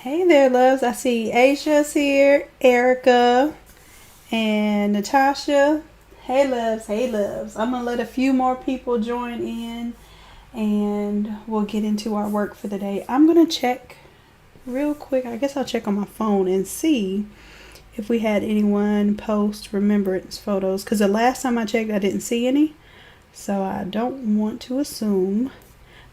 Hey there, loves. I see Asia's here, Erica, and Natasha. Hey, loves. Hey, loves. I'm going to let a few more people join in and we'll get into our work for the day. I'm going to check real quick. I guess I'll check on my phone and see if we had anyone post remembrance photos, because the last time I checked, I didn't see any. So I don't want to assume,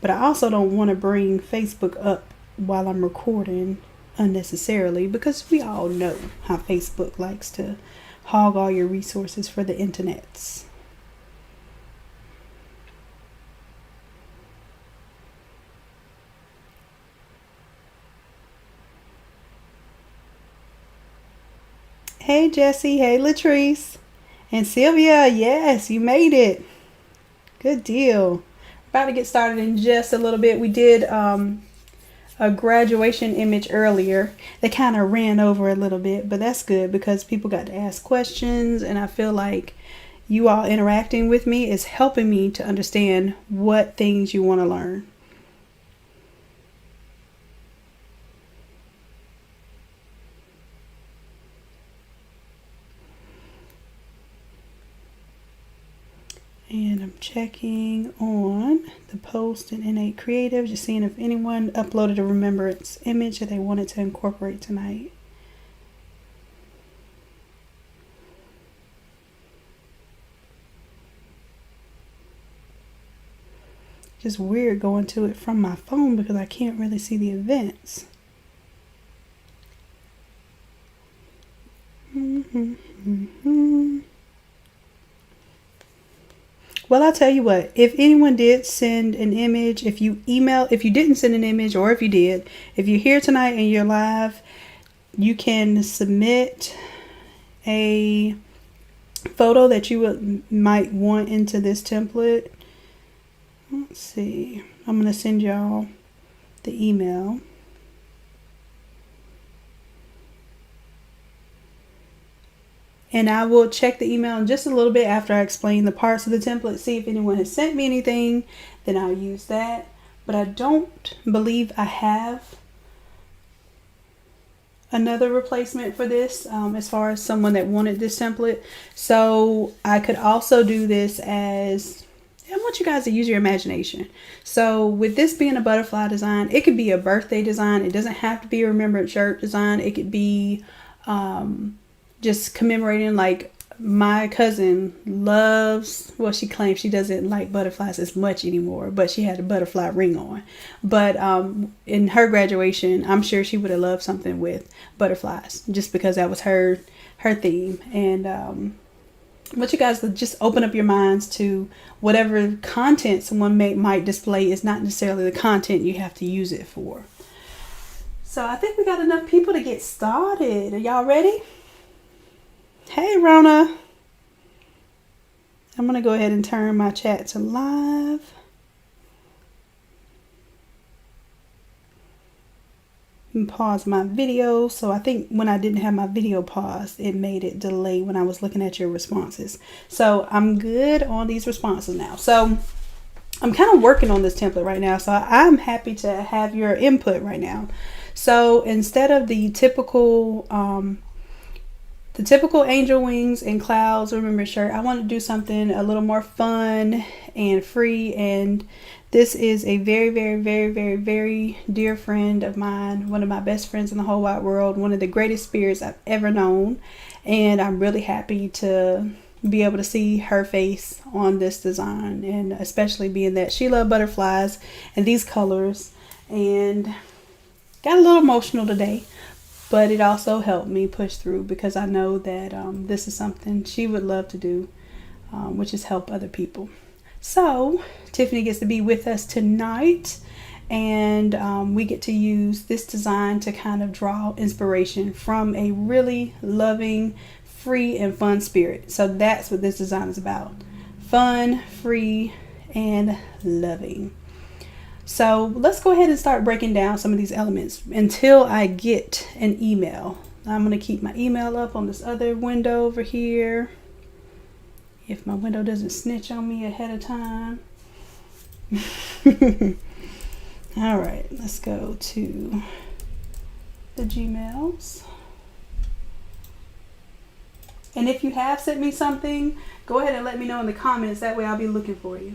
but I also don't want to bring Facebook up while I'm recording unnecessarily, because we all know how Facebook likes to hog all your resources for the internets. Hey Jesse, hey Latrice, and Sylvia. Yes, you made it. Good deal. About to get started in just a little bit. We did a graduation image earlier. They kind of ran over a little bit, but that's good because people got to ask questions, and I feel like you all interacting with me is helping me to understand what things you want to learn. And I'm checking on the post in Innate Creative, just seeing if anyone uploaded a remembrance image that they wanted to incorporate tonight. Just weird going to it from my phone because I can't really see the events. Well, I'll tell you what, if anyone did send an image, if you didn't send an image, or if you did, if you're here tonight and you're live, you can submit a photo that you might want into this template. Let's see. I'm going to send y'all the email. And I will check the email in just a little bit after I explain the parts of the template, see if anyone has sent me anything, then I'll use that. But I don't believe I have another replacement for this as far as someone that wanted this template. So I could also do this as, I want you guys to use your imagination. So with this being a butterfly design, it could be a birthday design. It doesn't have to be a remembrance shirt design. It could be just commemorating, like my cousin loves, well, she claims she doesn't like butterflies as much anymore, but she had a butterfly ring on. But in her graduation, I'm sure she would have loved something with butterflies, just because that was her theme. And I want you guys to just open up your minds to whatever content someone might display is not necessarily the content you have to use it for. So I think we got enough people to get started. Are y'all ready? Hey Rona. I'm going to go ahead and turn my chat to live. And pause my video. So I think when I didn't have my video paused, it made it delay when I was looking at your responses. So I'm good on these responses now. So I'm kind of working on this template right now. So I'm happy to have your input right now. So instead of the typical angel wings and clouds remembrance shirt, I want to do something a little more fun and free. And this is a very, very, very, very, very dear friend of mine, one of my best friends in the whole wide world, one of the greatest spirits I've ever known. And I'm really happy to be able to see her face on this design, and especially being that she loved butterflies and these colors, and got a little emotional today. But it also helped me push through, because I know that this is something she would love to do, which is help other people. So Tiffany gets to be with us tonight, and we get to use this design to kind of draw inspiration from a really loving, free, and fun spirit. So that's what this design is about. Fun, free, and loving. So let's go ahead and start breaking down some of these elements until I get an email. I'm going to keep my email up on this other window over here, if my window doesn't snitch on me ahead of time. All right, let's go to the Gmails. And if you have sent me something, go ahead and let me know in the comments. That way I'll be looking for you.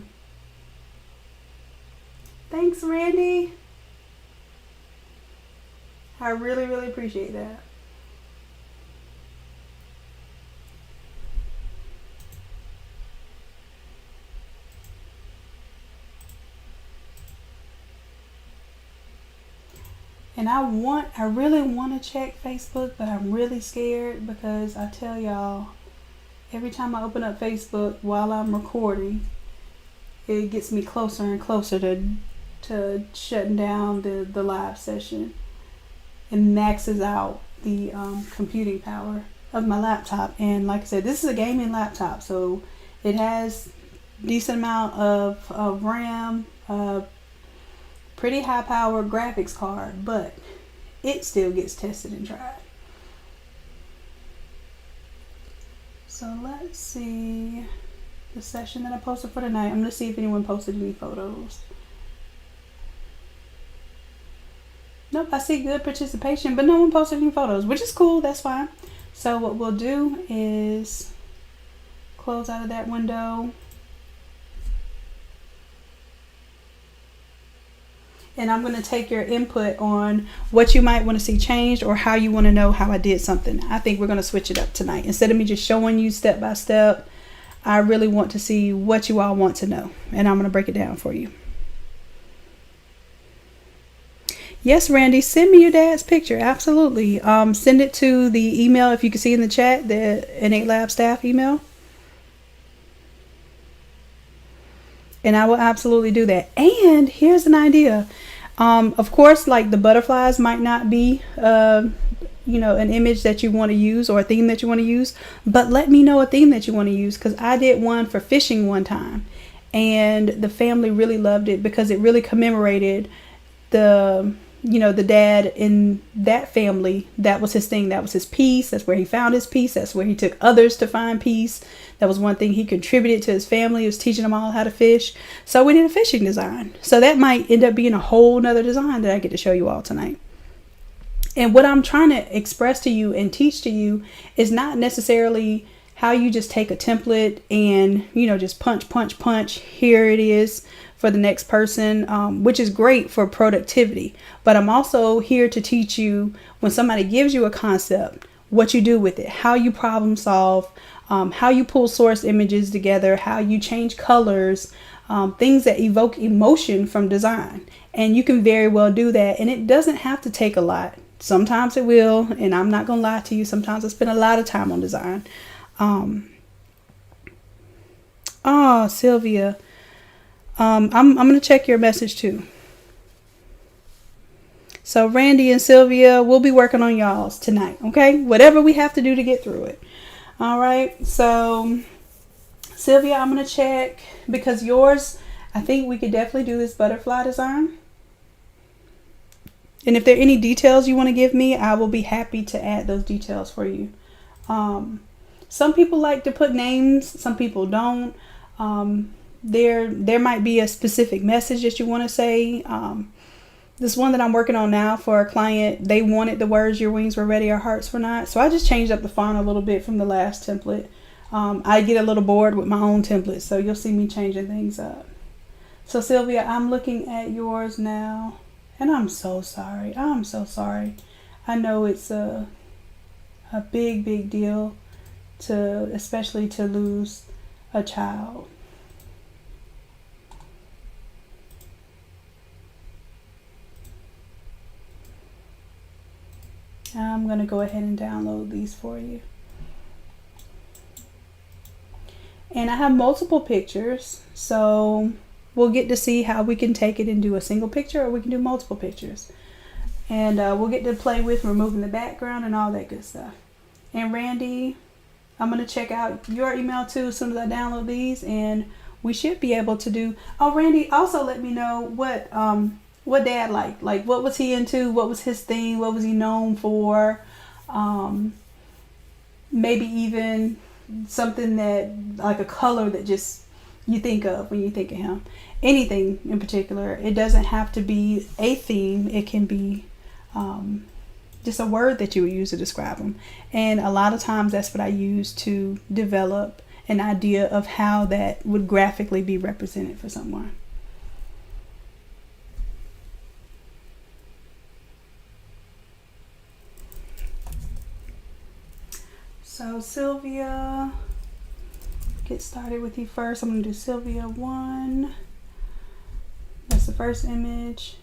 Thanks, Randy. I really, really appreciate that. And I really want to check Facebook, but I'm really scared because I tell y'all, every time I open up Facebook while I'm recording, it gets me closer and closer to shutting down the live session, and maxes out the computing power of my laptop. And like I said, this is a gaming laptop, so it has decent amount of RAM, pretty high power graphics card, but it still gets tested and tried. So let's see the session that I posted for tonight. I'm going to see if anyone posted any photos. Nope, I see good participation, but no one posted any photos, which is cool. That's fine. So what we'll do is close out of that window. And I'm going to take your input on what you might want to see changed or how you want to know how I did something. I think we're going to switch it up tonight. Instead of me just showing you step by step, I really want to see what you all want to know. And I'm going to break it down for you. Yes, Randy, send me your dad's picture. Absolutely. Send it to the email, if you can see in the chat, the Innate Lab staff email. And I will absolutely do that. And here's an idea. Of course, like the butterflies might not be, an image that you want to use or a theme that you want to use. But let me know a theme that you want to use, because I did one for fishing one time. And the family really loved it because it really commemorated the dad in that family. That was his thing. That was his peace. That's where he found his peace. That's where he took others to find peace. That was one thing he contributed to his family. He was teaching them all how to fish. So we did a fishing design. So that might end up being a whole nother design that I get to show you all tonight. And what I'm trying to express to you and teach to you is not necessarily how you just take a template and, just punch. Here it is for the next person, which is great for productivity. But I'm also here to teach you, when somebody gives you a concept, what you do with it, how you problem solve, how you pull source images together, how you change colors, things that evoke emotion from design. And you can very well do that. And it doesn't have to take a lot. Sometimes it will. And I'm not going to lie to you. Sometimes I spend a lot of time on design. Sylvia. I'm going to check your message too. So Randy and Sylvia, we'll be working on y'all's tonight. Okay. Whatever we have to do to get through it. All right. So Sylvia, I'm going to check, because yours, I think we could definitely do this butterfly design. And if there are any details you want to give me, I will be happy to add those details for you. Some people like to put names. Some people don't. There might be a specific message that you want to say. This one that I'm working on now for a client, they wanted the words "your wings were ready, our hearts were not." So I just changed up the font a little bit from the last template. I get a little bored with my own templates, so you'll see me changing things up. So Sylvia, I'm looking at yours now, and I'm so sorry. I'm so sorry. I know it's a big deal, especially to lose a child. I'm going to go ahead and download these for you. And I have multiple pictures, so we'll get to see how we can take it and do a single picture, or we can do multiple pictures. And we'll get to play with removing the background and all that good stuff. And Randy, I'm going to check out your email too as soon as I download these, and we should be able to do. Oh, Randy, also let me know what dad liked. Like, what was he into? What was his thing? What was he known for? Maybe even something that, like a color that just you think of when you think of him. Anything in particular. It doesn't have to be a theme. It can be just a word that you would use to describe them. And a lot of times that's what I use to develop an idea of how that would graphically be represented for someone. So Sylvia, get started with you first. I'm going to do Sylvia 1. That's the first image.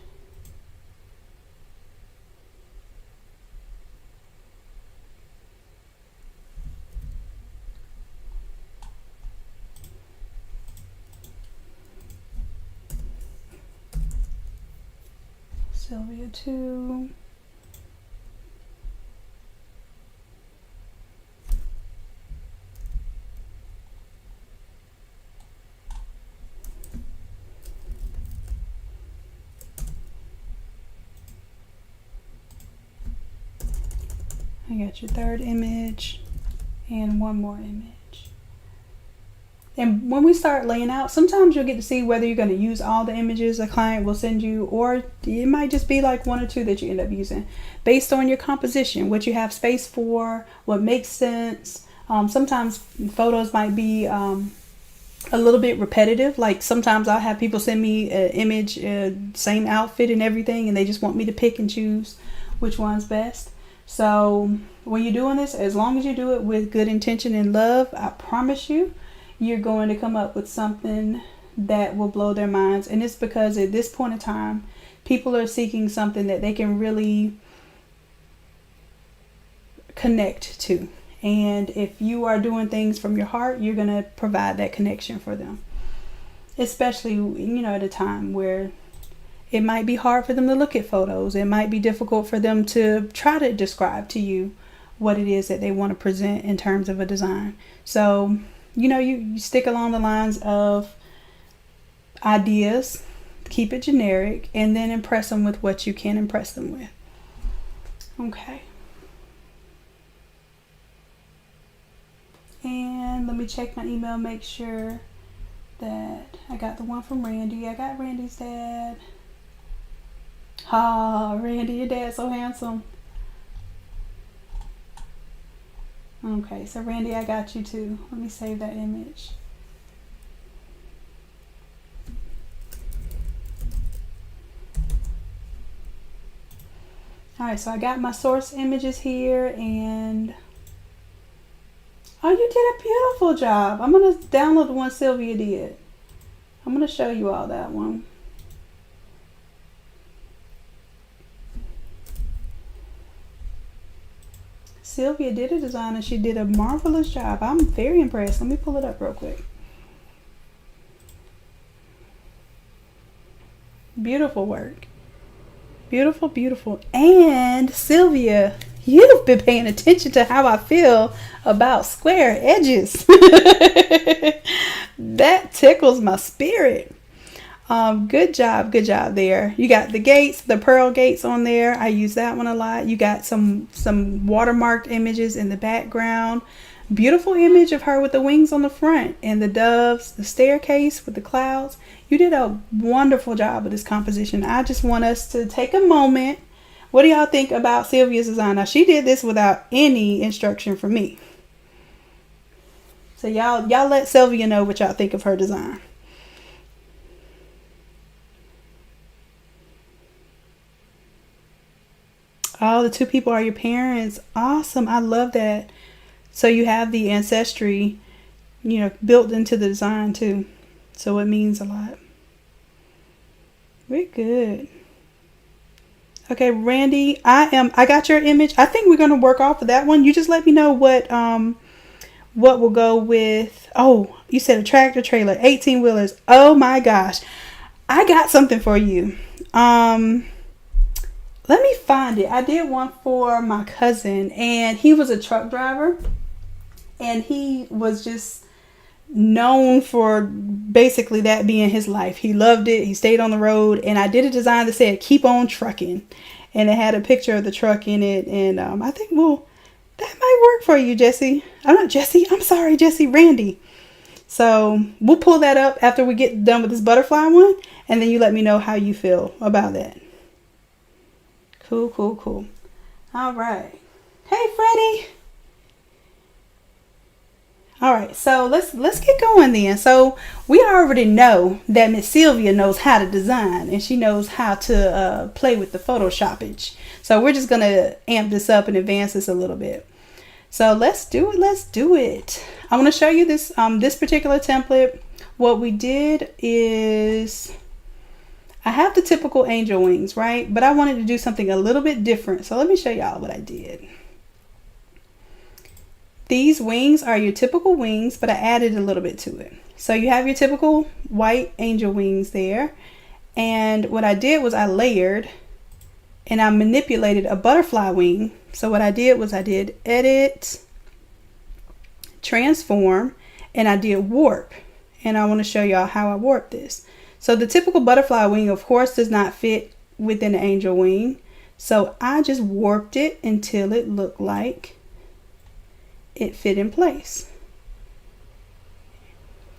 Sylvia 2. I got your third image and one more image. And when we start laying out, sometimes you'll get to see whether you're going to use all the images a client will send you, or it might just be like 1 or 2 that you end up using based on your composition, what you have space for, what makes sense. Sometimes photos might be a little bit repetitive. Like sometimes I'll have people send me an image, same outfit and everything, and they just want me to pick and choose which one's best. So when you're doing this, as long as you do it with good intention and love, I promise you, you're going to come up with something that will blow their minds. And it's because at this point in time, people are seeking something that they can really connect to. And if you are doing things from your heart, you're going to provide that connection for them. Especially, at a time where it might be hard for them to look at photos. It might be difficult for them to try to describe to you what it is that they want to present in terms of a design. So, you stick along the lines of ideas, keep it generic, and then impress them with what you can impress them with. Okay. And let me check my email, make sure that I got the one from Randy. I got Randy's dad. Ah, Randy, your dad's so handsome. Okay, so Randy, I got you too. Let me save that image. Alright, so I got my source images here, and oh, you did a beautiful job. I'm going to download the one Sylvia did. I'm going to show you all that one. Sylvia did a design and she did a marvelous job. I'm very impressed. Let me pull it up real quick. Beautiful work. Beautiful, beautiful. And Sylvia, you've been paying attention to how I feel about square edges. That tickles my spirit. Good job there. You got the gates, the pearl gates on there. I use that one a lot. You got some watermarked images in the background. Beautiful image of her with the wings on the front and the doves, the staircase with the clouds. You did a wonderful job with this composition. I just want us to take a moment. What do y'all think about Sylvia's design? Now, she did this without any instruction from me. So y'all let Sylvia know what y'all think of her design. Oh, the 2 people are your parents. Awesome. I love that. So you have the ancestry, built into the design too. So it means a lot. Very good. Okay, Randy, I got your image. I think we're going to work off of that one. You just let me know what will go with. Oh, you said a tractor trailer, 18-wheelers. Oh my gosh. I got something for you. Let me find it. I did one for my cousin, and he was a truck driver, and he was just known for basically that being his life. He loved it. He stayed on the road, and I did a design that said "Keep on Trucking," and it had a picture of the truck in it. And I think, that might work for you, Jesse. I'm sorry, Jesse, Randy. So we'll pull that up after we get done with this butterfly one, and then you let me know how you feel about that. Cool. All right. Hey, Freddie. All right, so let's get going then. So we already know that Miss Sylvia knows how to design and she knows how to play with the Photoshoppage. So we're just gonna amp this up and advance this a little bit. So let's do it. Let's do it. I want to show you this this particular template. What we did is I have the typical angel wings, right? But I wanted to do something a little bit different. So let me show y'all what I did. These wings are your typical wings, but I added a little bit to it. So you have your typical white angel wings there. And what I did was I layered and I manipulated a butterfly wing. So what I did was I did edit, transform, and I did warp. And I want to show y'all how I warped this. So the typical butterfly wing, of course, does not fit within the angel wing. So I just warped it until it looked like it fit in place.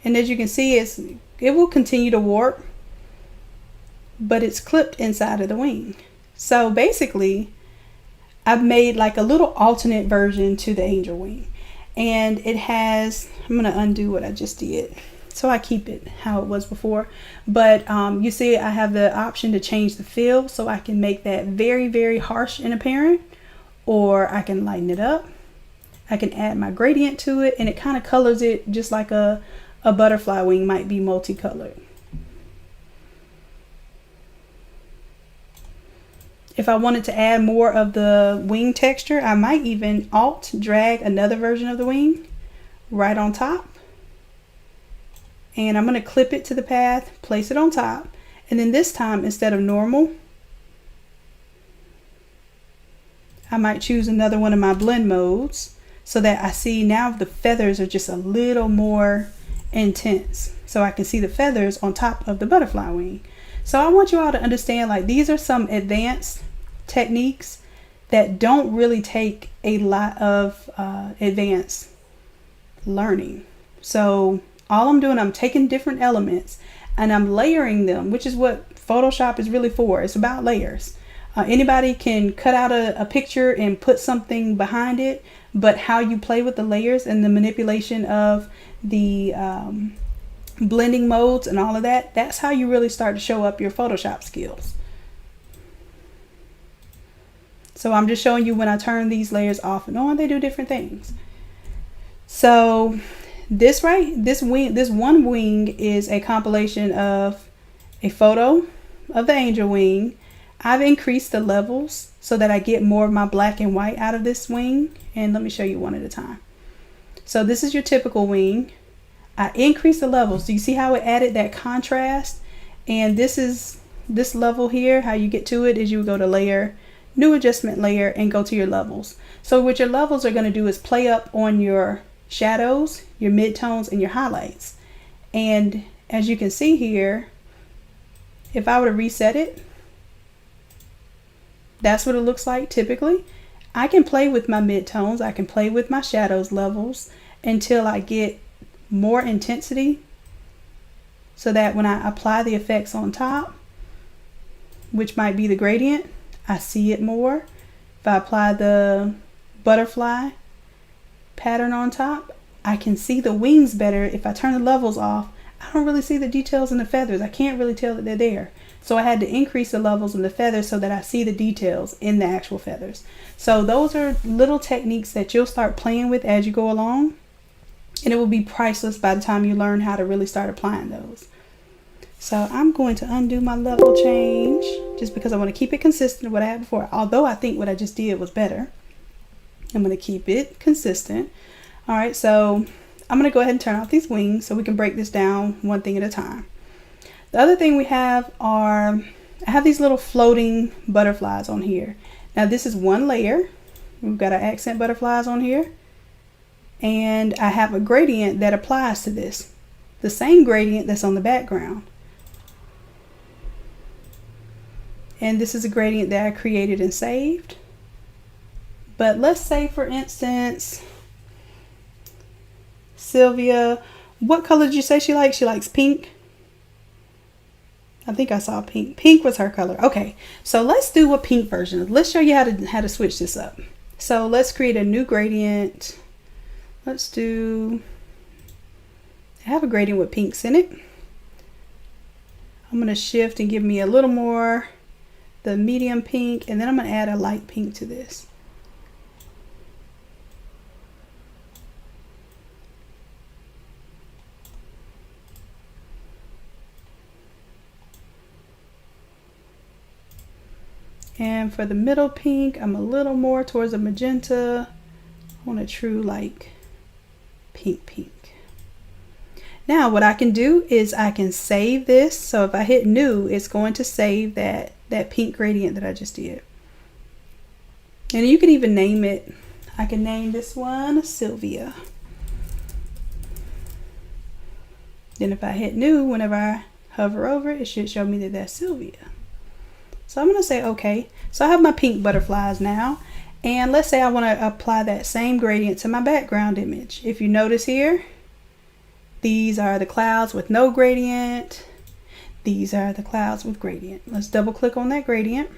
And as you can see, it will continue to warp, but it's clipped inside of the wing. So basically, I've made like a little alternate version to the angel wing. And it has, I'm going to undo what I just did so I keep it how it was before. But you see I have the option to change the fill, so I can make that very, very harsh and apparent, or I can lighten it up. I can add my gradient to it, and it kind of colors it just like a butterfly wing might be multicolored. If I wanted to add more of the wing texture, I might even alt drag another version of the wing right on top. And I'm going to clip it to the path, place it on top, and then this time instead of normal, I might choose another one of my blend modes, so that I see now the feathers are just a little more intense. So I can see the feathers on top of the butterfly wing. So I want you all to understand, like, these are some advanced techniques that don't really take a lot of advanced learning. So all I'm doing, I'm taking different elements and I'm layering them, which is what Photoshop is really for. It's about layers. Anybody can cut out a picture and put something behind it, but how you play with the layers and the manipulation of the blending modes and all of that, that's how you really start to show up your Photoshop skills. So I'm just showing you when I turn these layers off and on, they do different things. So this one wing is a compilation of a photo of the angel wing. I've increased the levels so that I get more of my black and white out of this wing. And let me show you one at a time. So this is your typical wing. I increased the levels. Do you see how it added that contrast? And this level here, how you get to it is you go to layer, new adjustment layer, and go to your levels. So what your levels are going to do is play up on your shadows, your midtones, and your highlights. And as you can see here, if I were to reset it, that's what it looks like typically. I can play with my midtones, I can play with my shadows levels until I get more intensity, so that when I apply the effects on top, which might be the gradient, I see it more. If I apply the butterfly pattern on top, I can see the wings better. If I turn the levels off, I don't really see the details in the feathers. I can't really tell that they're there. So I had to increase the levels in the feathers so that I see the details in the actual feathers. So those are little techniques that you'll start playing with as you go along, and it will be priceless by the time you learn how to really start applying those. So I'm going to undo my level change just because I want to keep it consistent with what I had before. Although I think what I just did was better, I'm going to keep it consistent. All right, so I'm going to go ahead and turn off these wings so we can break this down one thing at a time. The other thing we have are, I have these little floating butterflies on here. Now this is one layer. We've got our accent butterflies on here. And I have a gradient that applies to this. The same gradient that's on the background. And this is a gradient that I created and saved. But let's say, for instance, Sylvia, what color did you say she likes? She likes pink. I think I saw pink. Pink was her color. Okay, so let's do a pink version. Let's show you how to switch this up. So let's create a new gradient. Let's do, I have a gradient with pinks in it. I'm going to shift and give me a little more, the medium pink, and then I'm going to add a light pink to this. And for the middle pink, I'm a little more towards a magenta. I want a true like pink. Now what I can do is I can save this. So if I hit new, it's going to save that pink gradient that I just did. And you can even name it. I can name this one Sylvia. Then if I hit new, whenever I hover over it, it should show me that that's Sylvia. So I'm going to say okay. So I have my pink butterflies now. And let's say I want to apply that same gradient to my background image. If you notice here, these are the clouds with no gradient. These are the clouds with gradient. Let's double click on that gradient.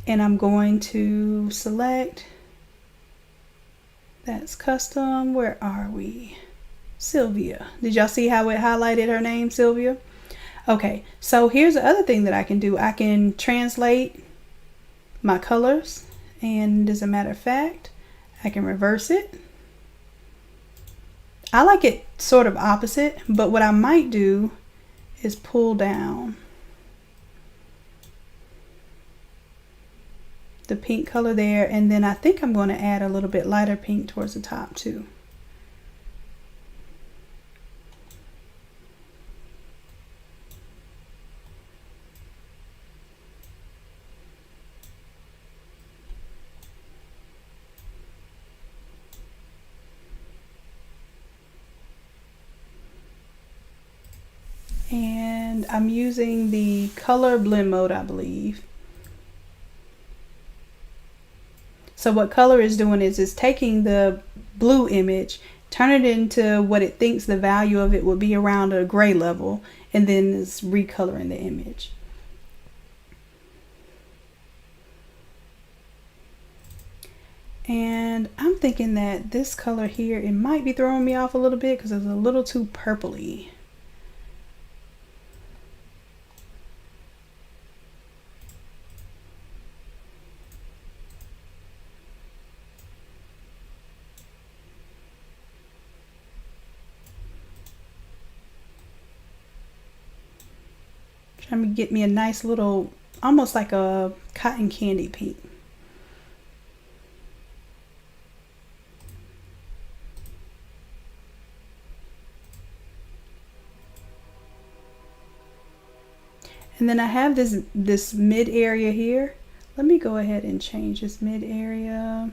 And I'm going to select, that's custom. Where are we? Sylvia. Did y'all see how it highlighted her name, Sylvia? Okay, so here's the other thing that I can do. I can translate my colors, and as a matter of fact, I can reverse it. I like it sort of opposite, but what I might do is pull down the pink color there, and then I think I'm going to add a little bit lighter pink towards the top too. And I'm using the color blend mode, I believe. So what color is doing is it's taking the blue image, turn it into what it thinks the value of it would be around a gray level, and then it's recoloring the image. And I'm thinking that this color here, it might be throwing me off a little bit because it's a little too purpley. Trying to get me a nice little, almost like a cotton candy pink. And then I have this mid area here. Let me go ahead and change this mid area.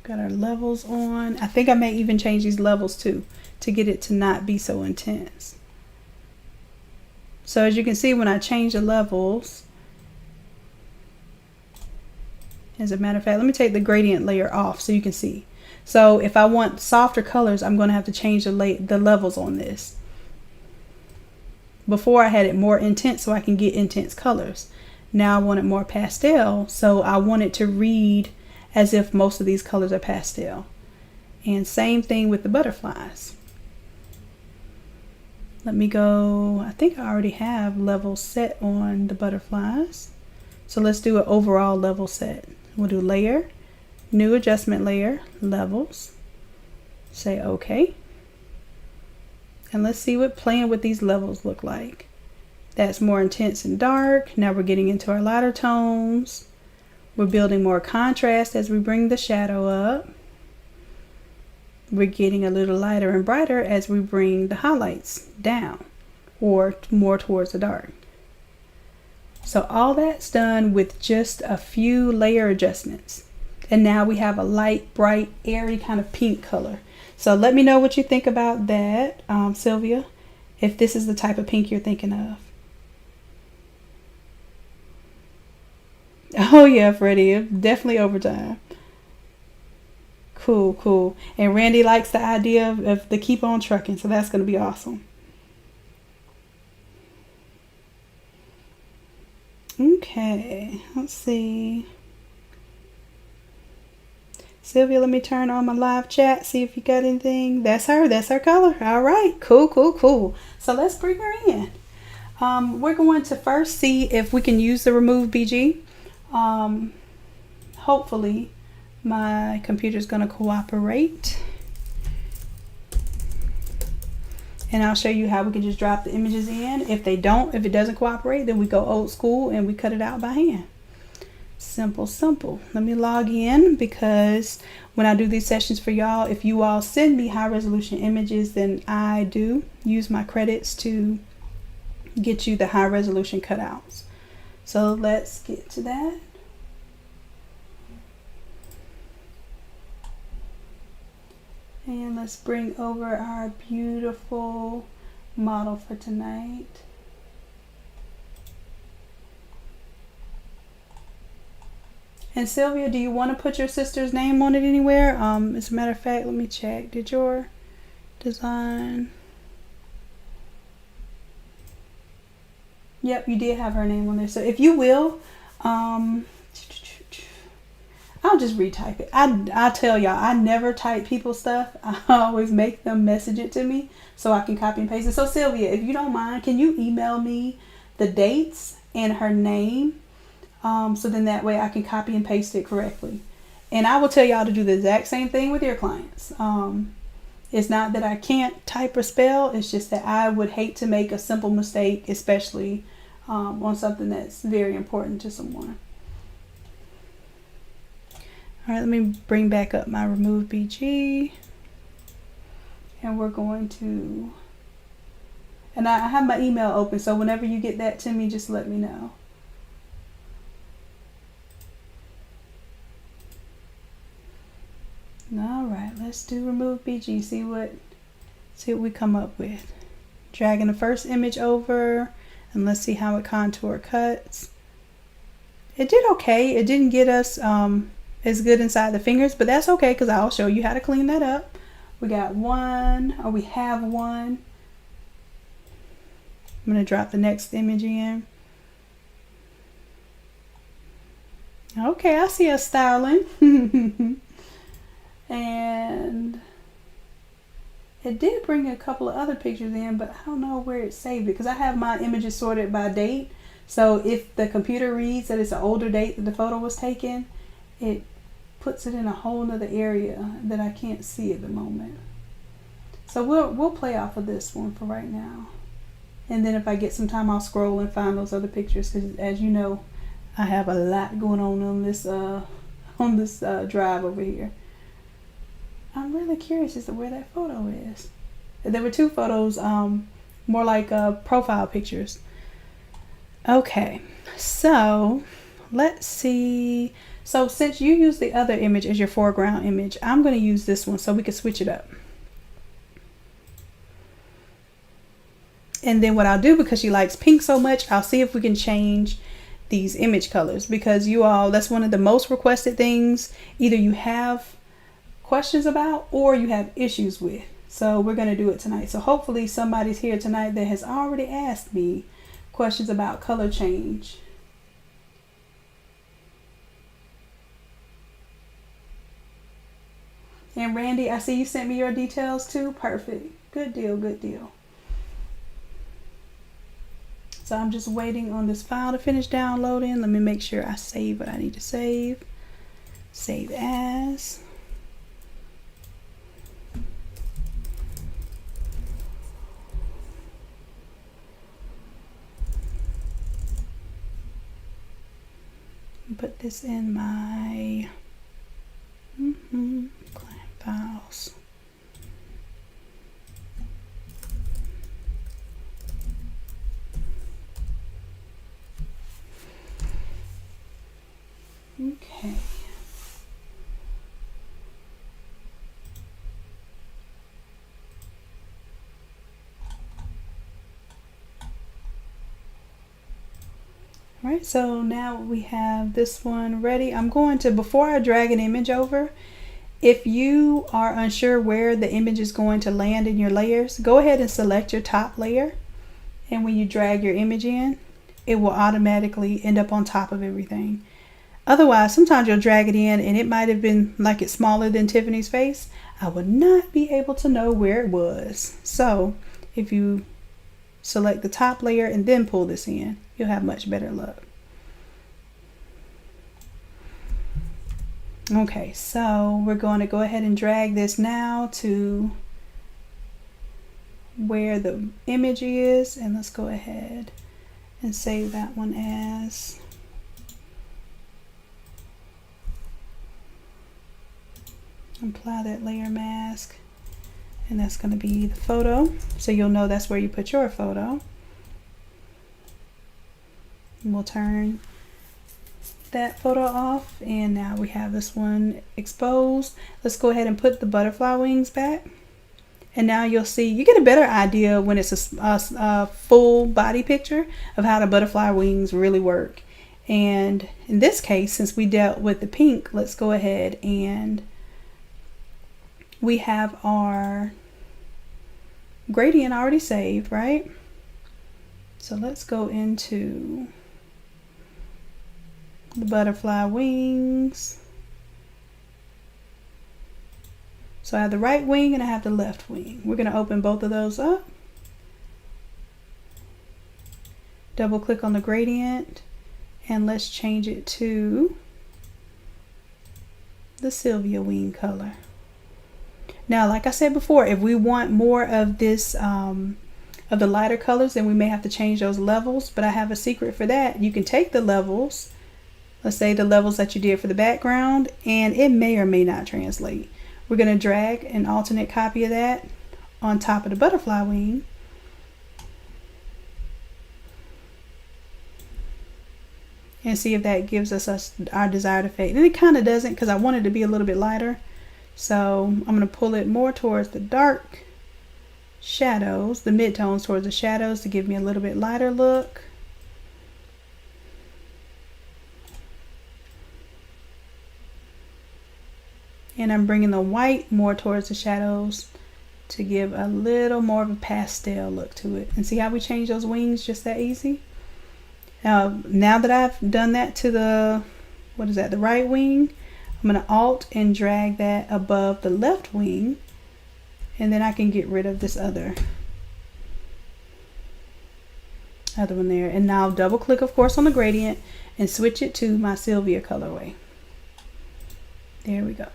Got our levels on. I think I may even change these levels too to get it to not be so intense. So as you can see, when I change the levels, as a matter of fact, let me take the gradient layer off so you can see. So if I want softer colors, I'm going to have to change the levels on this. Before I had it more intense so I can get intense colors. Now I want it more pastel, so I want it to read as if most of these colors are pastel. And same thing with the butterflies. Let me go, I think I already have levels set on the butterflies. So let's do an overall level set. We'll do layer, new adjustment layer, levels. Say okay. And let's see what playing with these levels look like. That's more intense and dark. Now we're getting into our lighter tones. We're building more contrast as we bring the shadow up. We're getting a little lighter and brighter as we bring the highlights down or more towards the dark. So all that's done with just a few layer adjustments. And now we have a light, bright, airy kind of pink color. So let me know what you think about that, Sylvia, if this is the type of pink you're thinking of. Oh yeah, Freddie, definitely overtime. Cool, cool. And Randy likes the idea of the keep on trucking, so that's going to be awesome. Okay, let's see. Sylvia, let me turn on my live chat, see if you got anything. That's her color. All right, cool, cool, cool. So let's bring her in. We're going to first see if we can use the remove BG. Hopefully my computer's going to cooperate. And I'll show you how we can just drop the images in. If it doesn't cooperate, then we go old school and we cut it out by hand. Simple, simple. Let me log in, because when I do these sessions for y'all, if you all send me high resolution images, then I do use my credits to get you the high resolution cutouts. So let's get to that. And let's bring over our beautiful model for tonight. And Sylvia, do you want to put your sister's name on it anywhere? As a matter of fact, let me check. Did your design? Yep, you did have her name on there. So if you will, I'll just retype it. I tell y'all, I never type people's stuff. I always make them message it to me so I can copy and paste it. So Sylvia, if you don't mind, can you email me the dates and her name? So then that way I can copy and paste it correctly. And I will tell y'all to do the exact same thing with your clients. It's not that I can't type or spell. It's just that I would hate to make a simple mistake, especially on something that's very important to someone. All right, let me bring back up my remove BG. And we're going to, and I have my email open, so whenever you get that to me, just let me know. All right, let's do remove BG, see what we come up with. Dragging the first image over, and let's see how it contour cuts. It did okay. It didn't get us as good inside the fingers, but that's okay, because I'll show you how to clean that up. We got one, or we have one. I'm going to drop the next image in. Okay, I see us styling. And it did bring a couple of other pictures in, but I don't know where it saved it, because I have my images sorted by date. So if the computer reads that it's an older date that the photo was taken, it puts it in a whole nother area that I can't see at the moment. So we'll play off of this one for right now. And then if I get some time, I'll scroll and find those other pictures, because as you know, I have a lot going on this drive over here. I'm really curious as to where that photo is. There were two photos, more like profile pictures. Okay, so let's see. So since you use the other image as your foreground image, I'm going to use this one so we can switch it up. And then what I'll do, because she likes pink so much, I'll see if we can change these image colors, because you all, that's one of the most requested things either you have questions about or you have issues with. So we're going to do it tonight. So hopefully somebody's here tonight that has already asked me questions about color change. And Randy, I see you sent me your details too. Perfect. Good deal, good deal. So I'm just waiting on this file to finish downloading. Let me make sure I save what I need to save. Save as. Put this in my client files. Okay. All right, so now we have this one ready. I'm going to, before I drag an image over, if you are unsure where the image is going to land in your layers, go ahead and select your top layer. And when you drag your image in, it will automatically end up on top of everything. Otherwise, sometimes you'll drag it in and it might have been like it's smaller than Tiffany's face. I would not be able to know where it was. So if you select the top layer and then pull this in, you'll have much better luck. Okay, so we're going to go ahead and drag this now to where the image is, and let's go ahead and save that one as apply that layer mask, and that's going to be the photo, so you'll know that's where you put your photo. And we'll turn that photo off, and now we have this one exposed. Let's go ahead and put the butterfly wings back, and now you'll see, you get a better idea when it's a full body picture of how the butterfly wings really work. And in this case, since we dealt with the pink, let's go ahead and we have our gradient already saved, right? So let's go into the butterfly wings. So I have the right wing and I have the left wing. We're going to open both of those up. Double click on the gradient and let's change it to the Sylvia wing color. Now, like I said before, if we want more of this, of the lighter colors, then we may have to change those levels, but I have a secret for that. You can take the levels, let's say the levels that you did for the background, and it may or may not translate. We're going to drag an alternate copy of that on top of the butterfly wing. And see if that gives us our desired effect. And it kind of doesn't, because I want it to be a little bit lighter. So I'm going to pull it more towards the dark shadows, the midtones towards the shadows, to give me a little bit lighter look. And I'm bringing the white more towards the shadows to give a little more of a pastel look to it. And see how we change those wings just that easy? Now that I've done that to the, what is that, the right wing, I'm going to alt and drag that above the left wing, and then I can get rid of this other one there. And now double click, of course, on the gradient and switch it to my Sylvia colorway. There we go.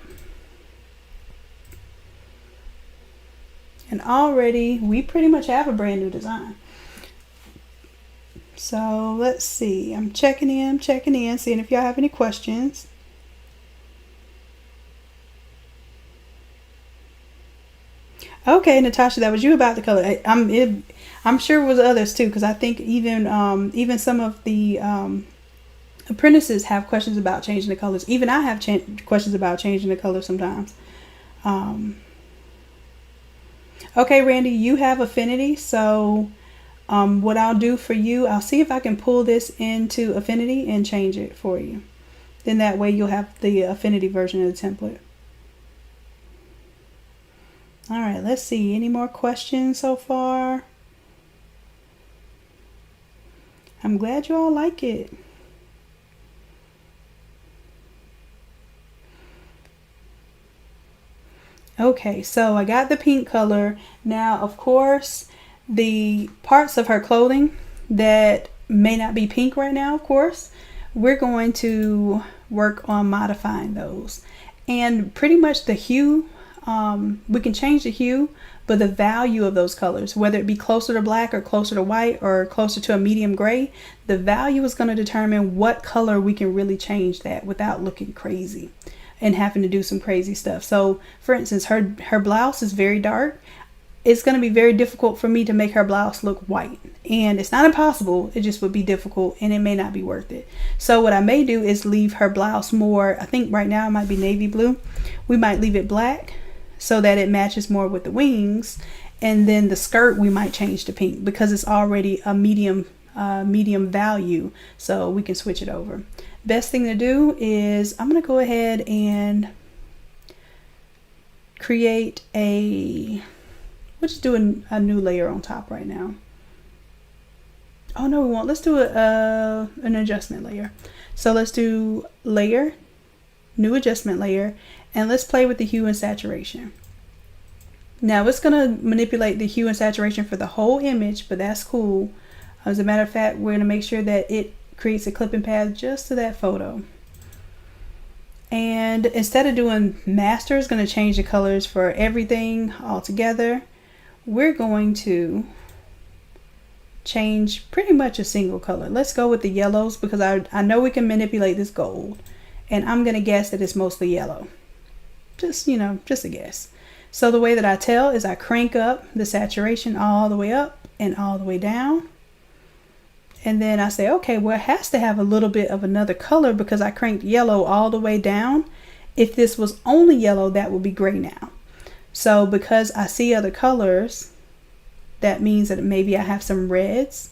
And already we pretty much have a brand new design. So let's see, I'm checking in, seeing if y'all have any questions. Okay, Natasha, that was you about the color. I'm sure it was others too, because I think even some of the apprentices have questions about changing the colors. Even I have questions about changing the color sometimes. Okay, Randy, you have affinity, so what I'll do for you, I'll see if I can pull this into affinity and change it for you. Then that way you'll have the affinity version of the template. All right, let's see. Any more questions so far? I'm glad you all like it. Okay, so I got the pink color. Now, of course, the parts of her clothing that may not be pink right now, of course, we're going to work on modifying those. And pretty much the hue, we can change the hue, but the value of those colors, whether it be closer to black or closer to white or closer to a medium gray, the value is going to determine what color we can really change that without looking crazy and having to do some crazy stuff. So for instance, her blouse is very dark. It's going to be very difficult for me to make her blouse look white, and it's not impossible, it just would be difficult and it may not be worth it. So what I may do is leave her blouse more, I think right now it might be navy blue. We might leave it black so that it matches more with the wings, and then the skirt we might change to pink because it's already a medium medium value, so we can switch it over. Best thing to do is I'm going to go ahead and create we'll just do a new layer on top right now. Oh no, we won't. Let's do an adjustment layer. So let's do layer, new adjustment layer, and let's play with the hue and saturation. Now it's going to manipulate the hue and saturation for the whole image, but that's cool. As a matter of fact, we're going to make sure that it creates a clipping path just to that photo. And instead of doing master, it's going to change the colors for everything all together. We're going to change pretty much a single color. Let's go with the yellows because I know we can manipulate this gold, and I'm going to guess that it's mostly yellow. Just, you know, just a guess. So the way that I tell is I crank up the saturation all the way up and all the way down. And then I say, okay, well, it has to have a little bit of another color because I cranked yellow all the way down. If this was only yellow, that would be gray now. So because I see other colors, that means that maybe I have some reds.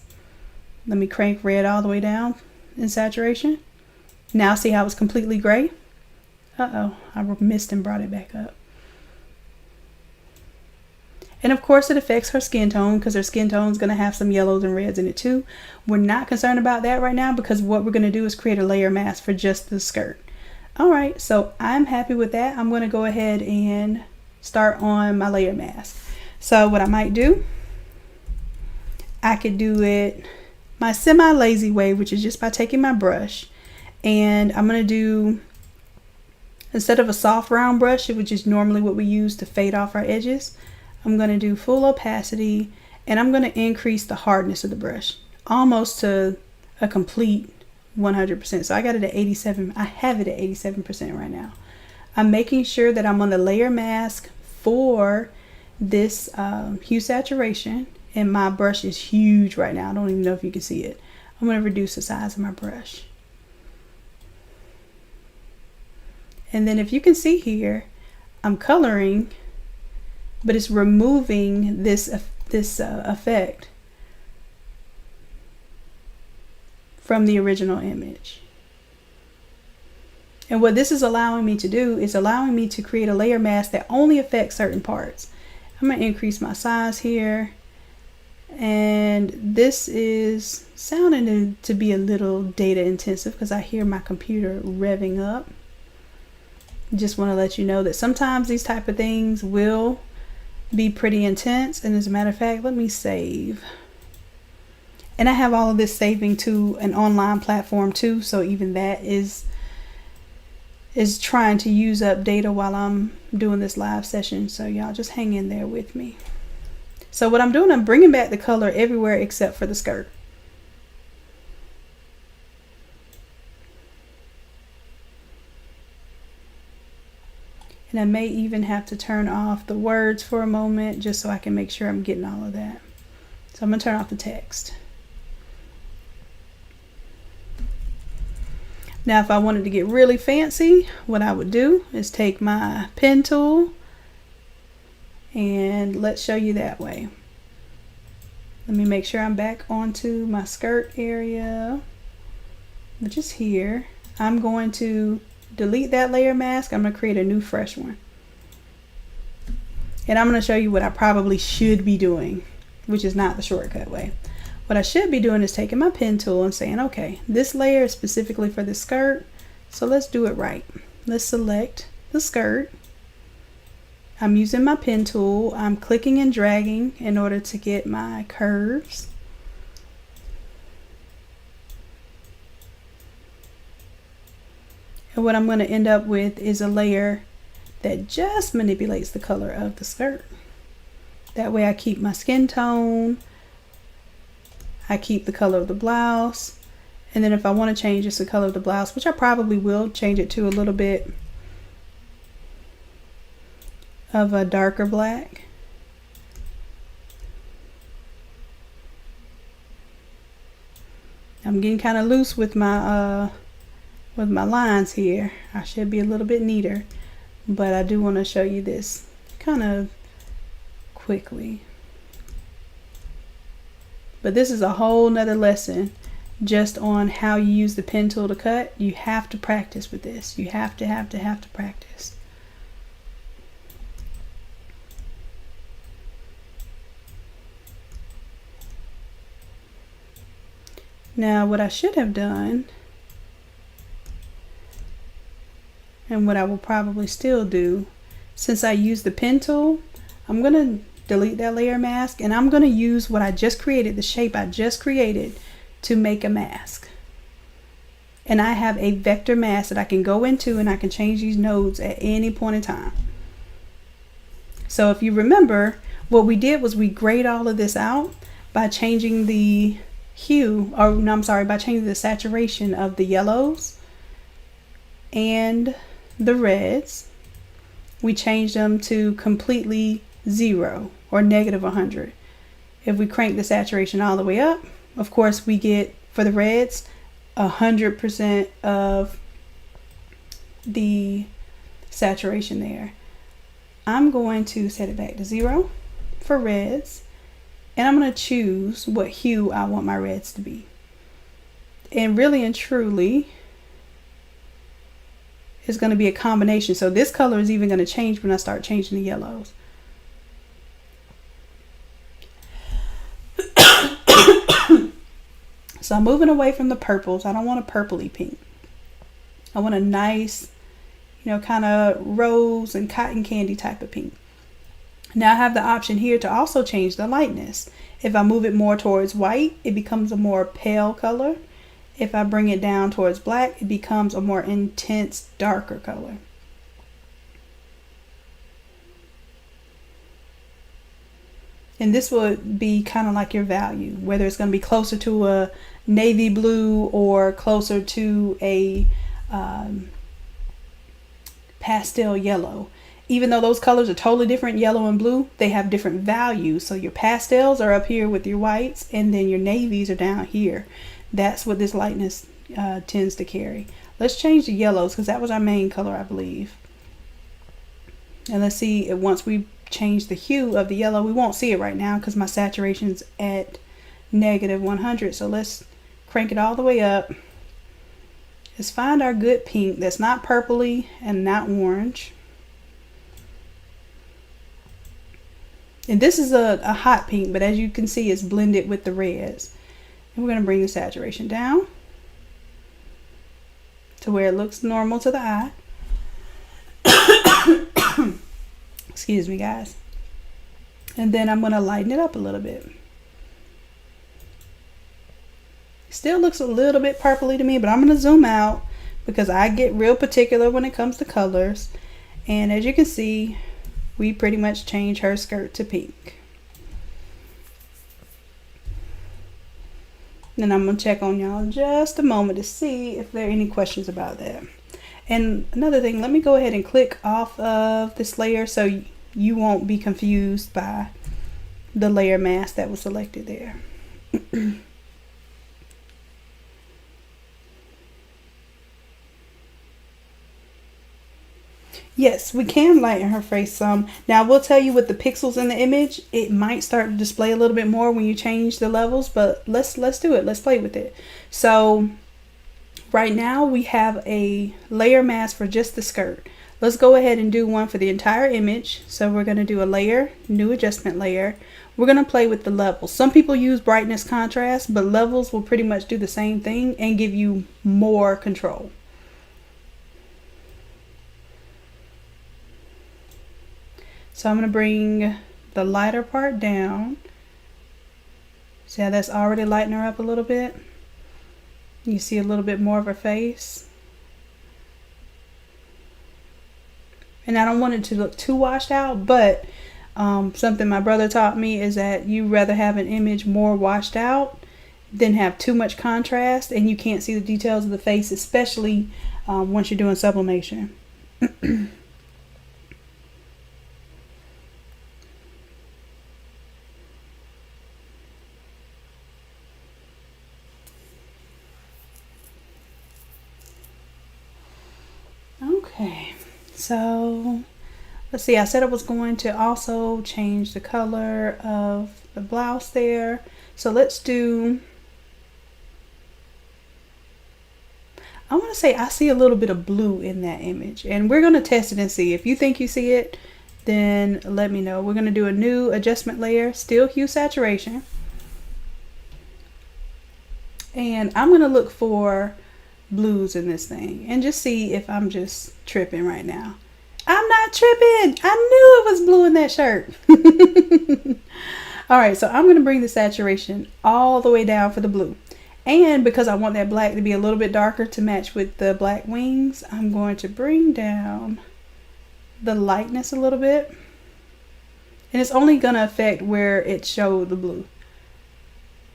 Let me crank red all the way down in saturation. Now see how it's completely gray? Uh-oh, I missed and brought it back up. And of course it affects her skin tone because her skin tone is going to have some yellows and reds in it too. We're not concerned about that right now because what we're going to do is create a layer mask for just the skirt. All right, so I'm happy with that. I'm going to go ahead and start on my layer mask. So what I might do, I could do it my semi-lazy way, which is just by taking my brush, and I'm going to do, instead of a soft round brush, which is normally what we use to fade off our edges, I'm going to do full opacity, and I'm going to increase the hardness of the brush almost to a complete 100%. So I got it at 87. I have it at 87% right now. I'm making sure that I'm on the layer mask for this hue saturation, and my brush is huge right now. I don't even know if you can see it. I'm going to reduce the size of my brush. And then if you can see here, I'm coloring, but it's removing this effect from the original image. And what this is allowing me to do is allowing me to create a layer mask that only affects certain parts. I'm going to increase my size here. And this is sounding to be a little data intensive because I hear my computer revving up. Just want to let you know that sometimes these type of things will be pretty intense. And as a matter of fact, let me save. And I have all of this saving to an online platform too, so even that is trying to use up data while I'm doing this live session. So y'all just hang in there with me. So what I'm doing, I'm bringing back the color everywhere except for the skirt. And I may even have to turn off the words for a moment just so I can make sure I'm getting all of that. So I'm going to turn off the text. Now, if I wanted to get really fancy, what I would do is take my pen tool, and let's show you that way. Let me make sure I'm back onto my skirt area, which is here. I'm going to delete that layer mask. I'm going to create a new fresh one. And I'm going to show you what I probably should be doing, which is not the shortcut way. What I should be doing is taking my pen tool and saying, okay, this layer is specifically for the skirt, so let's do it right. Let's select the skirt. I'm using my pen tool. I'm clicking and dragging in order to get my curves. And what I'm going to end up with is a layer that just manipulates the color of the skirt. That way I keep my skin tone. I keep the color of the blouse, and then if I want to change just the color of the blouse, which I probably will change it to a little bit of a darker black. I'm getting kind of loose with my lines here. I should be a little bit neater, but I do want to show you this kind of quickly. But this is a whole nother lesson just on how you use the pen tool to cut. You have to practice with this. You have to practice. Now what I should have done, and what I will probably still do, since I used the pen tool, I'm going to delete that layer mask, and I'm going to use what I just created, the shape I just created, to make a mask. And I have a vector mask that I can go into, and I can change these nodes at any point in time. So if you remember, what we did was we grayed all of this out by changing the hue, or no, I'm sorry, by changing the saturation of the yellows and the reds. We changed them to completely 0 or negative 100. If we crank the saturation all the way up, of course we get, for the reds, 100% of the saturation there. I'm going to set it back to 0 for reds, and I'm going to choose what hue I want my reds to be. And really and truly, it's going to be a combination. So this color is even going to change when I start changing the yellows. So I'm moving away from the purples. I don't want a purpley pink. I want a nice, kind of rose and cotton candy type of pink. Now I have the option here to also change the lightness. If I move it more towards white, it becomes a more pale color. If I bring it down towards black, it becomes a more intense, darker color. And this would be kind of like your value, whether it's going to be closer to a navy blue or closer to a pastel yellow. Even though those colors are totally different, yellow and blue, they have different values. So your pastels are up here with your whites, and then your navies are down here. That's what this lightness tends to carry. Let's change the yellows, because that was our main color, I believe. And let's see, once we change the hue of the yellow, we won't see it right now because my saturation's at negative 100. So let's crank it all the way up. Let's find our good pink that's not purpley and not orange. And this is a hot pink, but as you can see, it's blended with the reds. And we're going to bring the saturation down to where it looks normal to the eye. Excuse me, guys. And then I'm going to lighten it up a little bit. Still looks a little bit purpley to me, but I'm going to zoom out because I get real particular when it comes to colors. And as you can see, we pretty much changed her skirt to pink. And I'm going to check on y'all in just a moment to see if there are any questions about that. And another thing, let me go ahead and click off of this layer so you won't be confused by the layer mask that was selected there. Yes, we can lighten her face some. Now, I will tell you with the pixels in the image, it might start to display a little bit more when you change the levels, but let's do it. Let's play with it. So right now we have a layer mask for just the skirt. Let's go ahead and do one for the entire image. So we're going to do a layer, new adjustment layer. We're going to play with the levels. Some people use brightness contrast, but levels will pretty much do the same thing and give you more control. So I'm going to bring the lighter part down. See how that's already lightening her up a little bit? You see a little bit more of her face. And I don't want it to look too washed out, but something my brother taught me is that you rather have an image more washed out than have too much contrast and you can't see the details of the face, especially once you're doing sublimation. Okay, so let's see, I said I was going to also change the color of the blouse there. So let's do, I want to say I see a little bit of blue in that image, and we're going to test it and see. If you think you see it, then let me know. We're going to do a new adjustment layer, still hue saturation. And I'm going to look for blues in this thing and just see if I'm just tripping right now. I'm not tripping. I knew it was blue in that shirt. All right, so I'm going to bring the saturation all the way down for the blue. And because I want that black to be a little bit darker to match with the black wings, I'm going to bring down the lightness a little bit. And it's only going to affect where it showed the blue.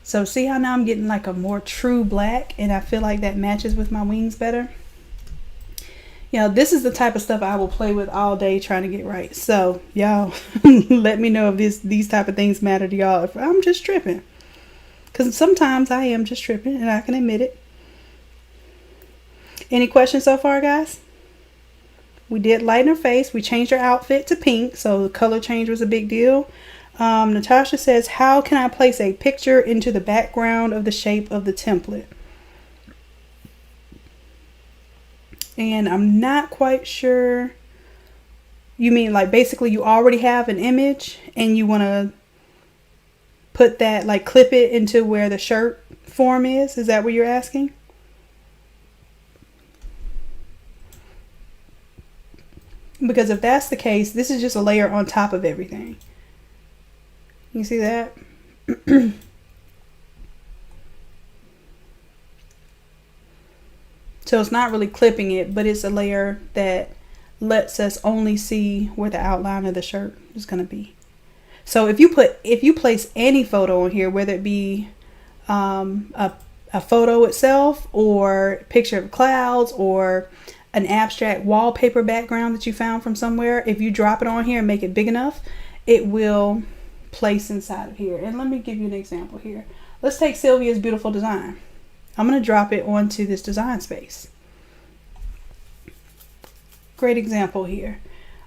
So see how now I'm getting like a more true black, and I feel like that matches with my wings better. You know, this is the type of stuff I will play with all day trying to get right. So y'all let me know if these type of things matter to y'all, if I'm just tripping. Because sometimes I am just tripping, and I can admit it. Any questions so far, guys? We did lighten her face. We changed her outfit to pink, so the color change was a big deal. Natasha says, how can I place a picture into the background of the shape of the template? And I'm not quite sure. You mean like basically you already have an image and you want to put that, like clip it into where the shirt form is? Is that what you're asking? Because if that's the case, this is just a layer on top of everything. You see that? So it's not really clipping it, but it's a layer that lets us only see where the outline of the shirt is going to be. So if you place any photo on here, whether it be a photo itself or a picture of clouds or an abstract wallpaper background that you found from somewhere, if you drop it on here and make it big enough, it will place inside of here. And let me give you an example here. Let's take Sylvia's beautiful design. I'm going to drop it onto this design space. Great example here.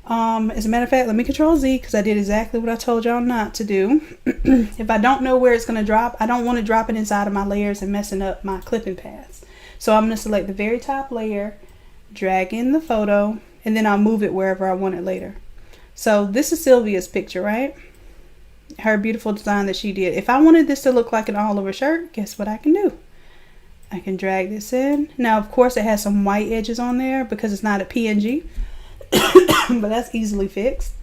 As a matter of fact, let me Control Z because I did exactly what I told y'all not to do. If I don't know where it's going to drop, I don't want to drop it inside of my layers and messing up my clipping paths. So I'm going to select the very top layer, drag in the photo, and then I'll move it wherever I want it later. So this is Sylvia's picture, right? Her beautiful design that she did. If I wanted this to look like an all over shirt, guess what I can do? I can drag this in. Now, of course, it has some white edges on there because it's not a PNG, but that's easily fixed.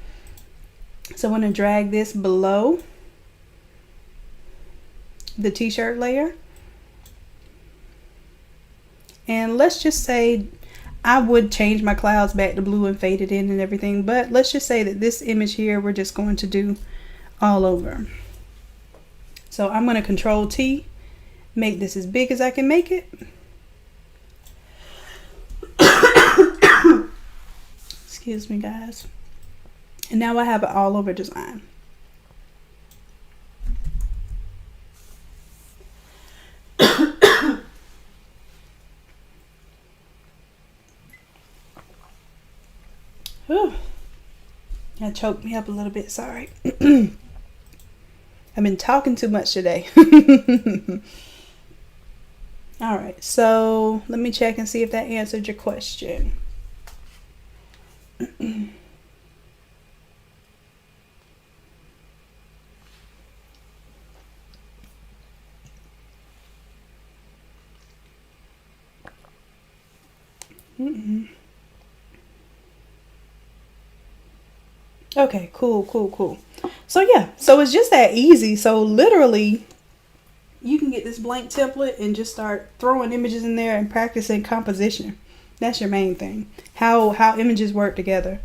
So I'm going to drag this below the t-shirt layer. And let's just say I would change my clouds back to blue and fade it in and everything, but let's just say that this image here, we're just going to do all over. So I'm going to Control T, make this as big as I can make it. Excuse me, guys. And now I have an all over design. Whew. That choked me up a little bit, sorry. I've been talking too much today. All right, so let me check and see if that answered your question. Okay, cool. So yeah, so it's just that easy. So literally you can get this blank template and just start throwing images in there and practicing composition. That's your main thing. How images work together.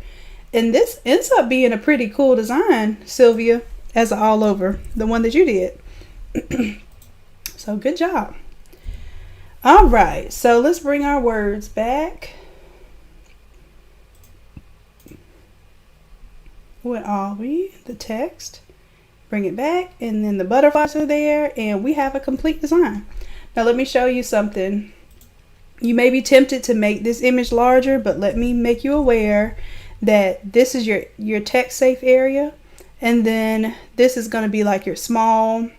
And this ends up being a pretty cool design, Sylvia, as an all over, the one that you did. So good job. All right, so let's bring our words back. What are we? The text. Bring it back, and then the butterflies are there, and we have a complete design. Now let me show you something. You may be tempted to make this image larger, but let me make you aware that this is your text safe area. And then this is going to be like your small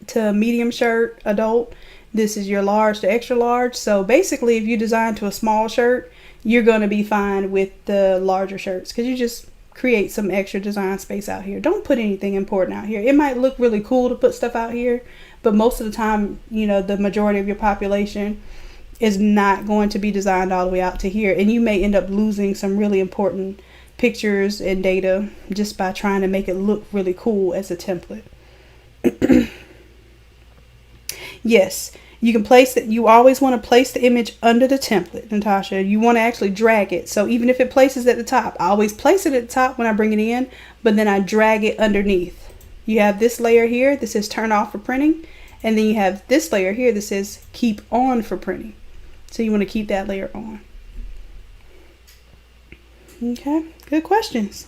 to medium shirt, adult. This is your large to extra large. So basically, if you design to a small shirt, you're going to be fine with the larger shirts, because you just create some extra design space out here. Don't put anything important out here. It might look really cool to put stuff out here, but most of the time, you know, the majority of your population is not going to be designed all the way out to here, and you may end up losing some really important pictures and data just by trying to make it look really cool as a template. Yes, you can place it. You always want to place the image under the template, Natasha. You want to actually drag it. So even if it places at the top, I always place it at the top when I bring it in, but then I drag it underneath. You have this layer here that says turn off for printing, and then you have this layer here that says keep on for printing. So you want to keep that layer on. Okay, good questions.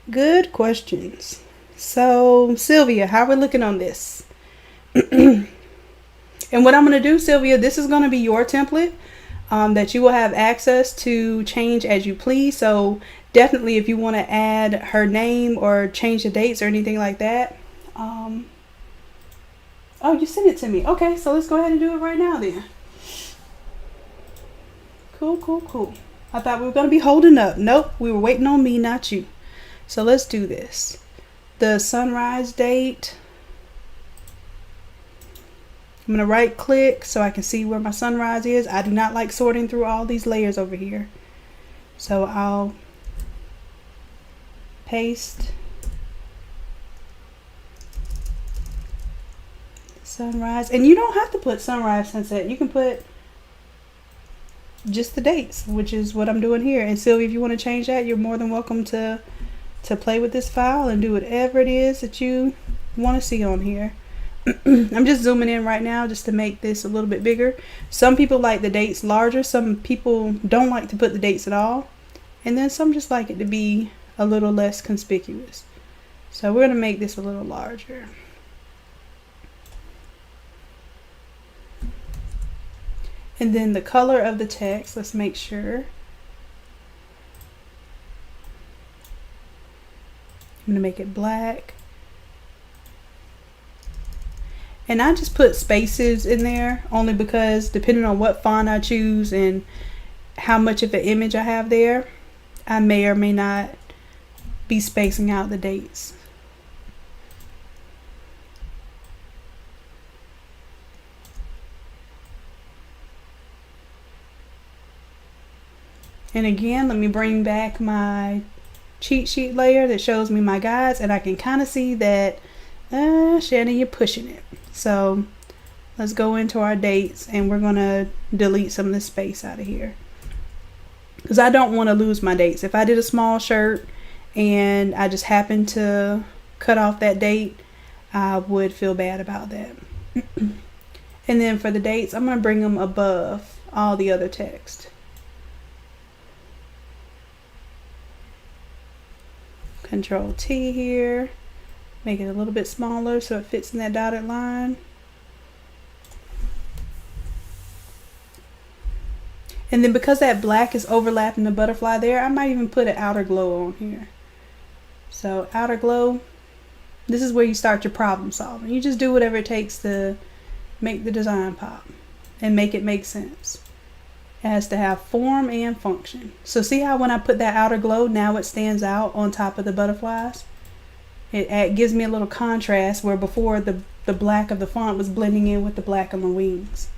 Good questions. So Sylvia, how are we looking on this? And what I'm going to do, Sylvia, this is going to be your template that you will have access to change as you please. So definitely, if you want to add her name or change the dates or anything like that. Oh, you sent it to me. Okay, so let's go ahead and do it right now then. Cool, cool, cool. I thought we were going to be holding up. Nope, we were waiting on me, not you. So let's do this. The sunrise date. I'm going to right click so I can see where my sunrise is. I do not like sorting through all these layers over here. So I'll paste sunrise. And you don't have to put sunrise, sunset. You can put just the dates, which is what I'm doing here. And Sylvia, if you want to change that, you're more than welcome to play with this file and do whatever it is that you want to see on here. I'm just zooming in right now just to make this a little bit bigger. Some people like the dates larger. Some people don't like to put the dates at all. And then some just like it to be a little less conspicuous. So we're going to make this a little larger. And then the color of the text, let's make sure. I'm going to make it black. And I just put spaces in there only because depending on what font I choose and how much of an image I have there, I may or may not be spacing out the dates. And again, let me bring back my cheat sheet layer that shows me my guides, and I can kind of see that Shannon, you're pushing it. So let's go into our dates, and we're going to delete some of the space out of here, because I don't want to lose my dates. If I did a small shirt and I just happened to cut off that date, I would feel bad about that. And then for the dates, I'm going to bring them above all the other text. Control T here. Make it a little bit smaller so it fits in that dotted line. And then because that black is overlapping the butterfly there, I might even put an outer glow on here. So outer glow, this is where you start your problem solving. You just do whatever it takes to make the design pop and make it make sense. It has to have form and function. So see how when I put that outer glow, now it stands out on top of the butterflies? It gives me a little contrast where before the black of the font was blending in with the black on the wings.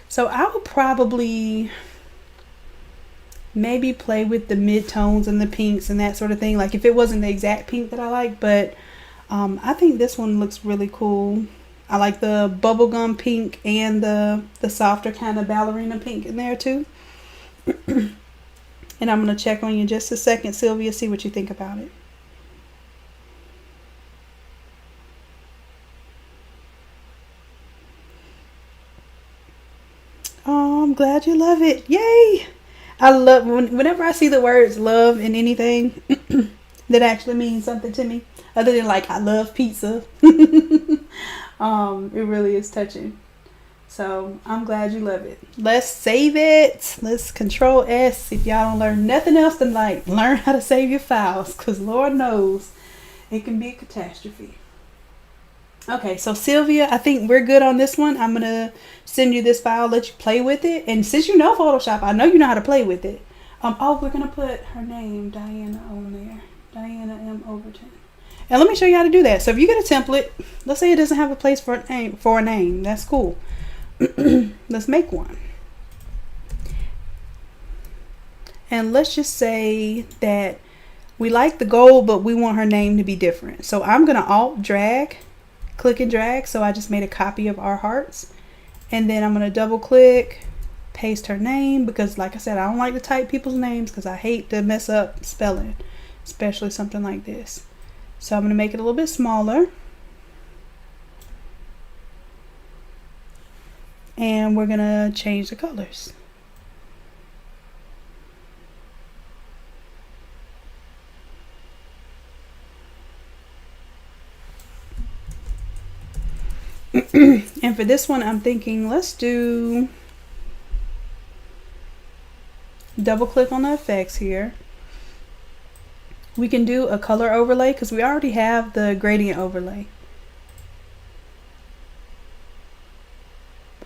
So I would probably maybe play with the mid-tones and the pinks and that sort of thing. Like if it wasn't the exact pink that I like, but I think this one looks really cool. I like the bubblegum pink and the softer kind of ballerina pink in there too. And I'm going to check on you in just a second, Sylvia, see what you think about it. Oh, I'm glad you love it. Yay! I love, whenever I see the words love in anything that actually means something to me, other than like I love pizza. It really is touching. So I'm glad you love it. Let's save it. Let's Control S if y'all don't learn nothing else than like learn how to save your files, because Lord knows it can be a catastrophe. Okay, so Sylvia, I think we're good on this one. I'm gonna send you this file, let you play with it, and since you know Photoshop, I know you know how to play with it. Oh, we're gonna put her name, Diana, on there. Diana M. Overton. And let me show you how to do that. So if you get a template, let's say it doesn't have a place for a name, that's cool. Let's make one. And let's just say that we like the gold, but we want her name to be different. So I'm gonna Alt drag, click and drag. So I just made a copy of our hearts. And then I'm gonna double click, paste her name, because like I said, I don't like to type people's names because I hate to mess up spelling, especially something like this. So I'm gonna make it a little bit smaller. And we're gonna change the colors. And for this one, I'm thinking let's do, double click on the effects here. We can do a color overlay because we already have the gradient overlay.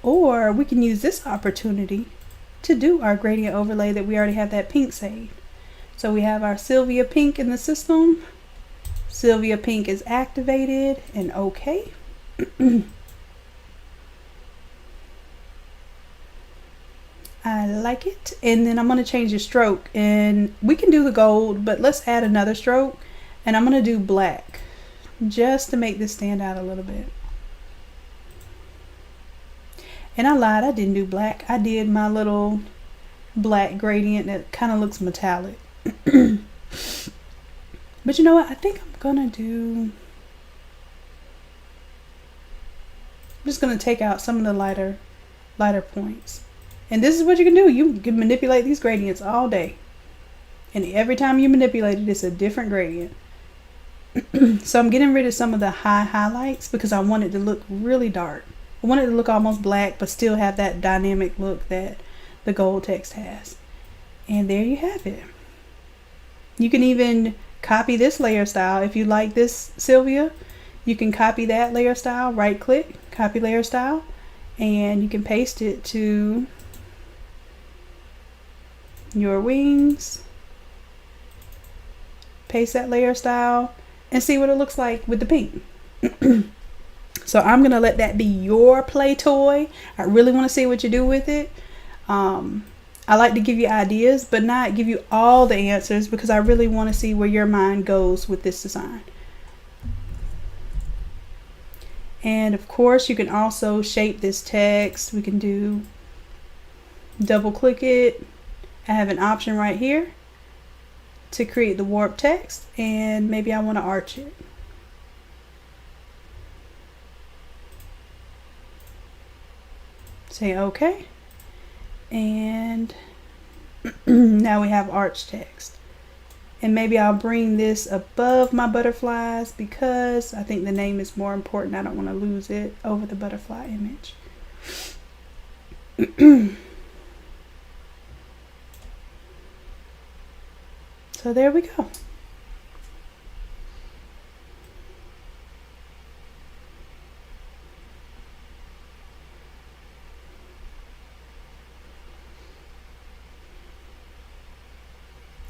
Or we can use this opportunity to do our gradient overlay that we already have that pink saved. So we have our Sylvia pink in the system. Sylvia pink is activated and okay. I like it. And then I'm going to change the stroke, and we can do the gold, but let's add another stroke, and I'm going to do black just to make this stand out a little bit. And I lied, I didn't do black. I did my little black gradient that kind of looks metallic. But you know what? I think I'm gonna do, I'm just gonna take out some of the lighter points. And this is what you can do. You can manipulate these gradients all day. And every time you manipulate it, it's a different gradient. So I'm getting rid of some of the high highlights because I want it to look really dark. I want it to look almost black, but still have that dynamic look that the gold text has. And there you have it. You can even copy this layer style. If you like this, Sylvia, you can copy that layer style, right click, copy layer style, and you can paste it to your wings. Paste that layer style and see what it looks like with the pink. So I'm gonna let that be your play toy. I really want to see what you do with it. I like to give you ideas, but not give you all the answers, because I really want to see where your mind goes with this design. And of course, you can also shape this text. We can do double click it. I have an option right here to create the warp text, and maybe I want to arch it. Say okay, and now we have arch text. And maybe I'll bring this above my butterflies because I think the name is more important. I don't want to lose it over the butterfly image. So there we go.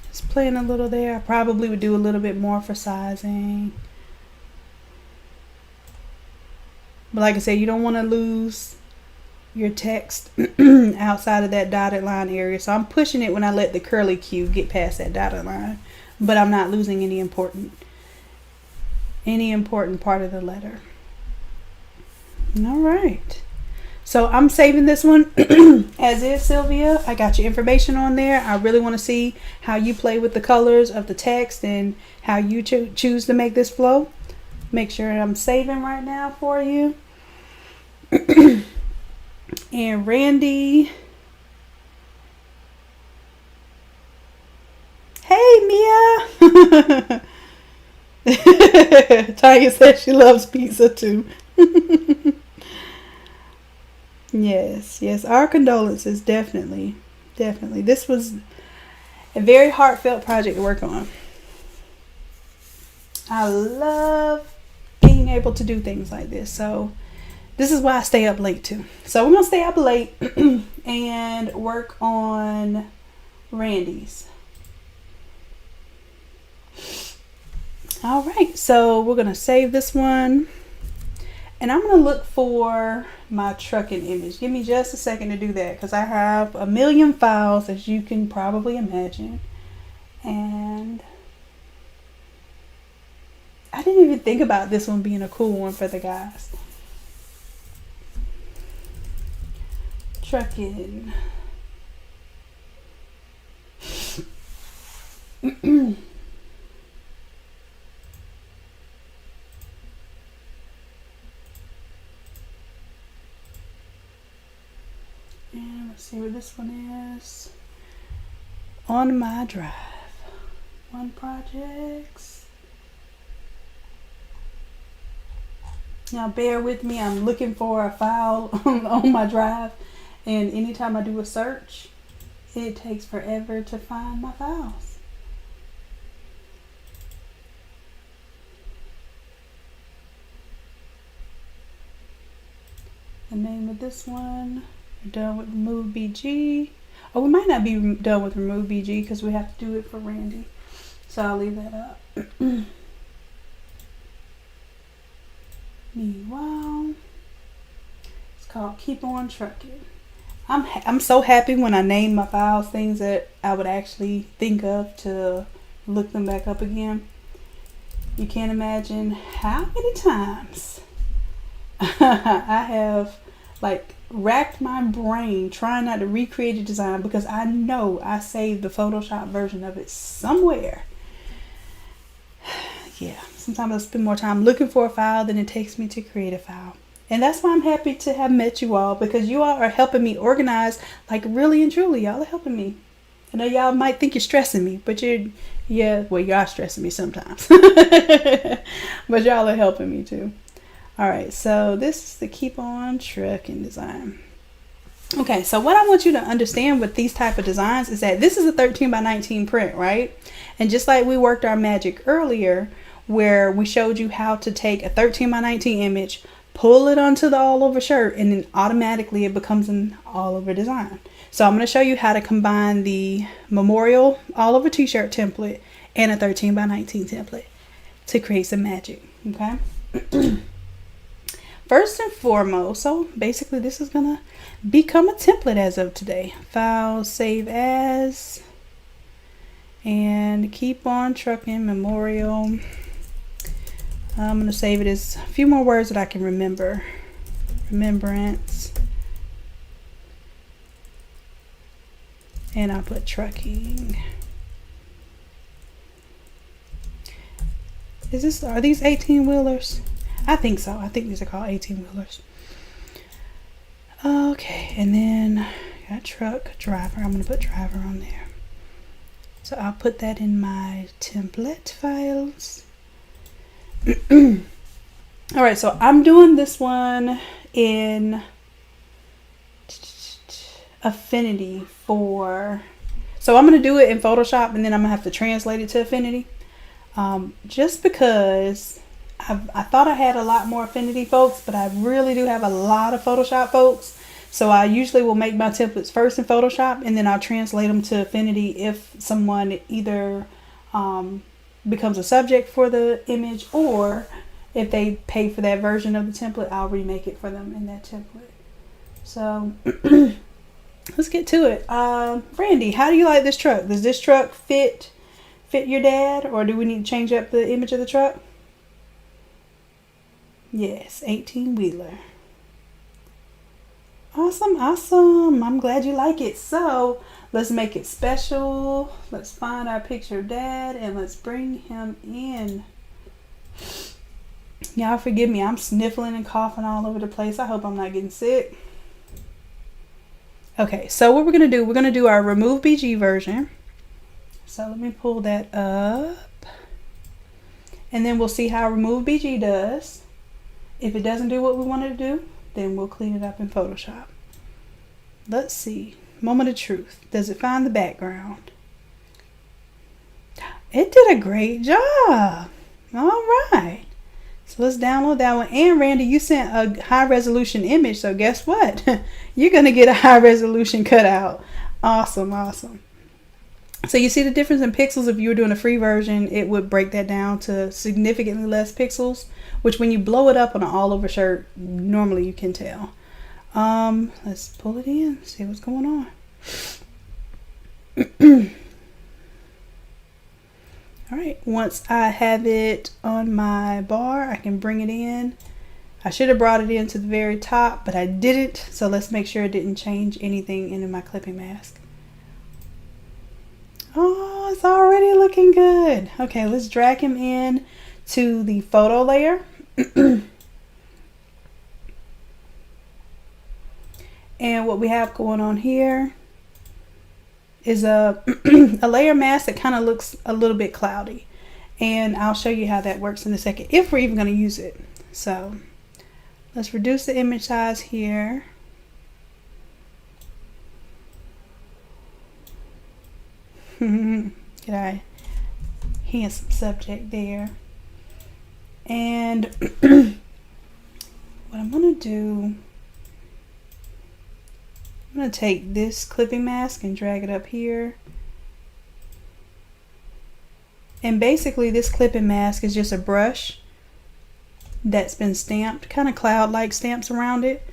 Just playing a little there. I probably would do a little bit more for sizing. But like I said, you don't want to lose your text outside of that dotted line area. So I'm pushing it when I let the curly Q get past that dotted line. But I'm not losing any important part of the letter. All right. So I'm saving this one as is, Sylvia. I got your information on there. I really want to see how you play with the colors of the text and how you choose to make this flow. Make sure I'm saving right now for you. And Randy. Hey, Mia. Tanya says she loves pizza too. Yes, yes. Our condolences, definitely. Definitely. This was a very heartfelt project to work on. I love being able to do things like this. So this is why I stay up late too. So we're going to stay up late and work on Randy's. All right, so we're going to save this one. And I'm going to look for my trucking image. Give me just a second to do that because I have a million files, as you can probably imagine. And I didn't even think about this one being a cool one for the guys. Trucking. And let's see where this one is. On my drive. One projects. Now bear with me, I'm looking for a file on my drive, and anytime I do a search, it takes forever to find my files. The name of this one, we're done with Remove BG. Oh, we might not be done with Remove BG because we have to do it for Randy. So I'll leave that up. Meanwhile, it's called Keep On Trucking. I'm so happy when I name my files things that I would actually think of to look them back up again. You can't imagine how many times I have like racked my brain trying not to recreate a design because I know I saved the Photoshop version of it somewhere. Yeah, sometimes I spend more time looking for a file than it takes me to create a file. And that's why I'm happy to have met you all, because you all are helping me organize, like really and truly. Y'all are helping me. I know y'all might think you're stressing me, but you are stressing me sometimes. But y'all are helping me too. All right, so this is the Keep On Trucking design. Okay, so what I want you to understand with these type of designs is that this is a 13 by 19 print, right? And just like we worked our magic earlier, where we showed you how to take a 13 by 19 image, pull it onto the all over shirt, and then automatically it becomes an all over design. So I'm going to show you how to combine the memorial all over t-shirt template and a 13 by 19 template to create some magic. Okay. First and foremost, so basically this is going to become a template as of today. File, save as, and Keep On Trucking memorial. I'm going to save it as a few more words that I can remember. Remembrance. And I'll put trucking. Are these 18 wheelers? I think so. I think these are called 18 wheelers. Okay, and then got truck, driver. I'm going to put driver on there. So I'll put that in my template files. All right, so I'm doing this one in Affinity so I'm going to do it in Photoshop and then I'm going to have to translate it to Affinity. Just because I thought I had a lot more Affinity folks, but I really do have a lot of Photoshop folks. So I usually will make my templates first in Photoshop and then I'll translate them to Affinity if someone either becomes a subject for the image, or if they pay for that version of the template, I'll remake it for them in that template. So let's get to it. Randy, how do you like this truck? Does this truck fit your dad, or do we need to change up the image of the truck? Yes, 18 wheeler. Awesome, awesome. I'm glad you like it. So let's make it special. Let's find our picture of dad and let's bring him in. Y'all forgive me. I'm sniffling and coughing all over the place. I hope I'm not getting sick. Okay, so what we're going to do, we're going to do our Remove BG version. So let me pull that up. And then we'll see how Remove BG does. If it doesn't do what we want it to do, then we'll clean it up in Photoshop. Let's see. Moment of truth. Does it find the background? It did a great job. All right. So let's download that one. And Randy, you sent a high resolution image. So guess what? You're going to get a high resolution cutout. Awesome. Awesome. So you see the difference in pixels. If you were doing a free version, it would break that down to significantly less pixels, which when you blow it up on an all over shirt, normally you can tell. Let's pull it in, see what's going on. All right, once I have it on my bar, I can bring it in. I should have brought it in to the very top, but I didn't. So let's make sure it didn't change anything into my clipping mask. Oh, it's already looking good. Okay, let's drag him in to the photo layer. And what we have going on here is a layer mask that kind of looks a little bit cloudy. And I'll show you how that works in a second, if we're even going to use it. So let's reduce the image size here. Get our handsome subject there. And what I'm going to do, I'm going to take this clipping mask and drag it up here. And basically this clipping mask is just a brush that's been stamped, kind of cloud-like stamps around it.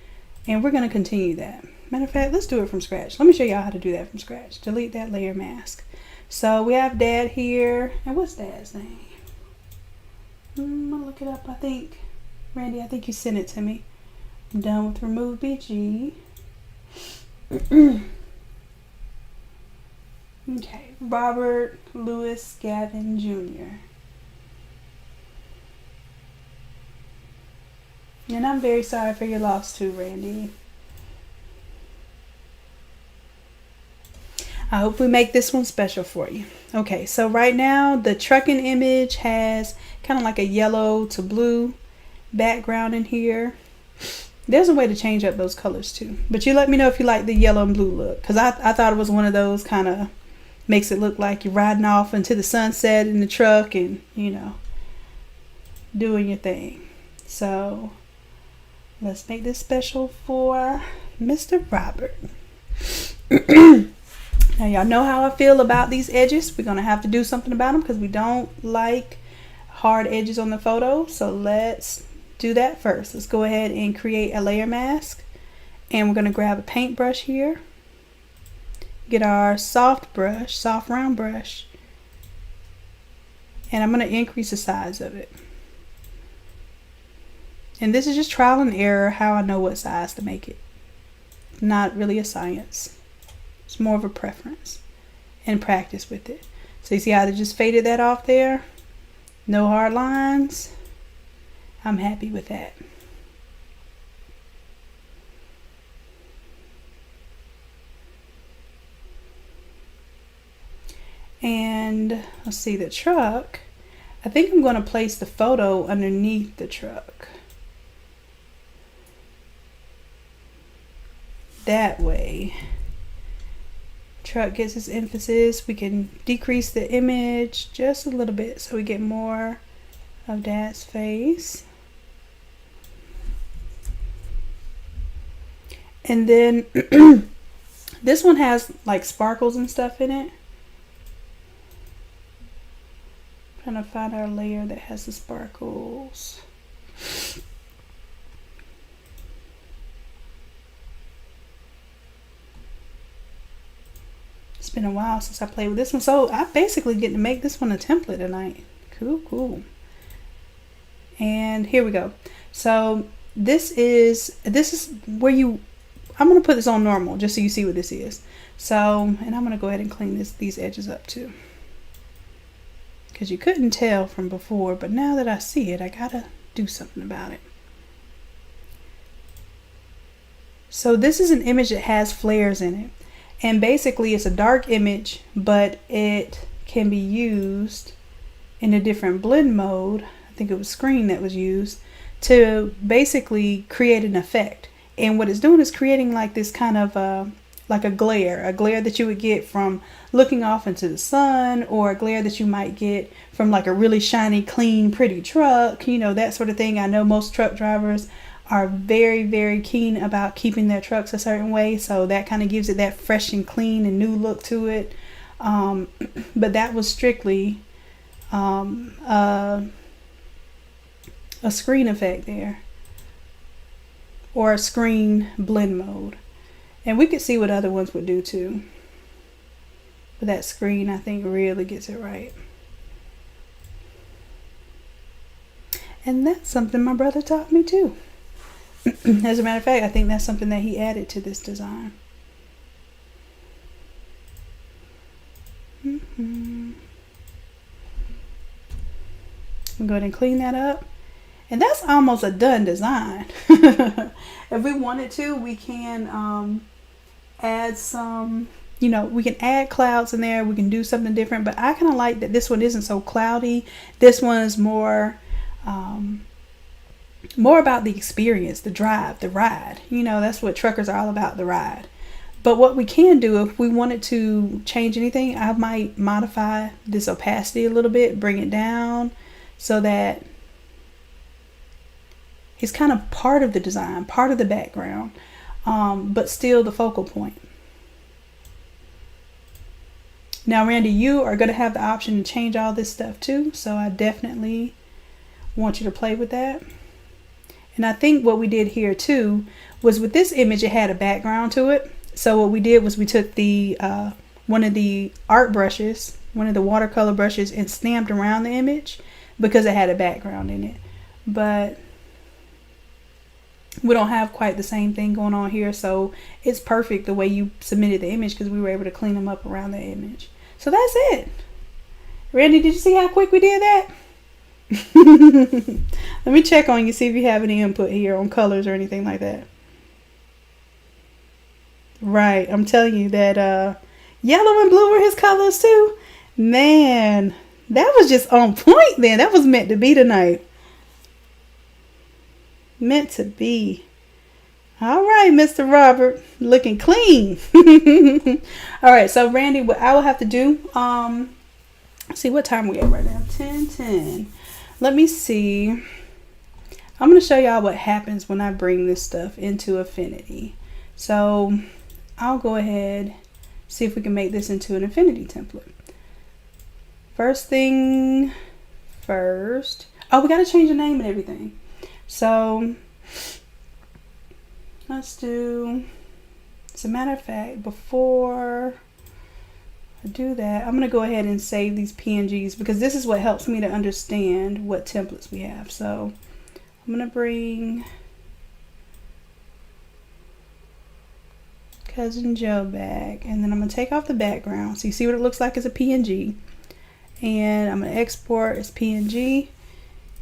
And we're going to continue that. Matter of fact, let's do it from scratch. Let me show y'all how to do that from scratch. Delete that layer mask. So we have Dad here. And what's Dad's name? I'm going to look it up, I think. Randy, I think you sent it to me. I'm done with remove BG. Okay, Robert Louis Gavin Jr. And I'm very sorry for your loss too, Randy. I hope we make this one special for you. Okay, so right now the trucking image has kind of like a yellow to blue background in here. There's a way to change up those colors too. But you let me know if you like the yellow and blue look. Because I thought it was one of those kind of makes it look like you're riding off into the sunset in the truck and, you know, doing your thing. So let's make this special for Mr. Robert. Now y'all know how I feel about these edges. We're going to have to do something about them because we don't like hard edges on the photo. So let's do that first. Let's go ahead and create a layer mask. And we're going to grab a paintbrush here. Get our soft brush, soft round brush. And I'm going to increase the size of it. And this is just trial and error how I know what size to make it. Not really a science. It's more of a preference and practice with it. So you see how I just faded that off there? No hard lines. I'm happy with that. And let's see the truck. I think I'm going to place the photo underneath the truck. That way, truck gets its emphasis. We can decrease the image just a little bit so we get more of Dad's face. And then this one has like sparkles and stuff in it. I'm trying to find our layer that has the sparkles. It's been a while since I played with this one, so I basically get to make this one a template tonight. Cool. And here we go. So this is where I'm going to put this on normal just so you see what this is. So, and I'm going to go ahead and clean these edges up too, because you couldn't tell from before, but now that I see it, I gotta do something about it. So this is an image that has flares in it. And basically it's a dark image, but it can be used in a different blend mode. I think it was screen that was used to basically create an effect. And what it's doing is creating like this kind of like a glare that you would get from looking off into the sun, or a glare that you might get from like a really shiny, clean, pretty truck, you know, that sort of thing. I know most truck drivers are very, very keen about keeping their trucks a certain way, so that kind of gives it that fresh and clean and new look to it. But that was strictly a screen effect there, or a screen blend mode. And we could see what other ones would do too. But that screen, I think, really gets it right. And that's something my brother taught me too. As a matter of fact, I think that's something that he added to this design. I'm gonna go ahead and clean that up. And that's almost a done design. If we wanted to, we can add some, you know, we can add clouds in there. We can do something different. But I kind of like that this one isn't so cloudy. This one is more about the experience, the drive, the ride. You know, that's what truckers are all about, the ride. But what we can do, if we wanted to change anything, I might modify this opacity a little bit, bring it down so that it's kind of part of the design, part of the background, but still the focal point. Now, Randy, you are going to have the option to change all this stuff too, so I definitely want you to play with that. And I think what we did here too was, with this image, it had a background to it. So what we did was we took the one of the art brushes, one of the watercolor brushes, and stamped around the image because it had a background in it. But we don't have quite the same thing going on here, so it's perfect the way you submitted the image because we were able to clean them up around the image. So that's it. Randy, did you see how quick we did that? Let me check on you, see if you have any input here on colors or anything like that. Right, I'm telling you that yellow and blue were his colors too. Man, that was just on point then. That was meant to be tonight. Meant to be. All right, Mr. Robert, looking clean. All right, so Randy, what I will have to do, see what time we at right now. 10:10. Let me see. I'm going to show y'all what happens when I bring this stuff into Affinity. So I'll go ahead, see if we can make this into an Affinity template. First thing first. Oh, we got to change the name and everything. So let's do, as a matter of fact, before I do that, I'm going to go ahead and save these PNGs because this is what helps me to understand what templates we have. So I'm going to bring Cousin Joe back, and then I'm going to take off the background so you see what it looks like as a PNG, and I'm going to export as PNG,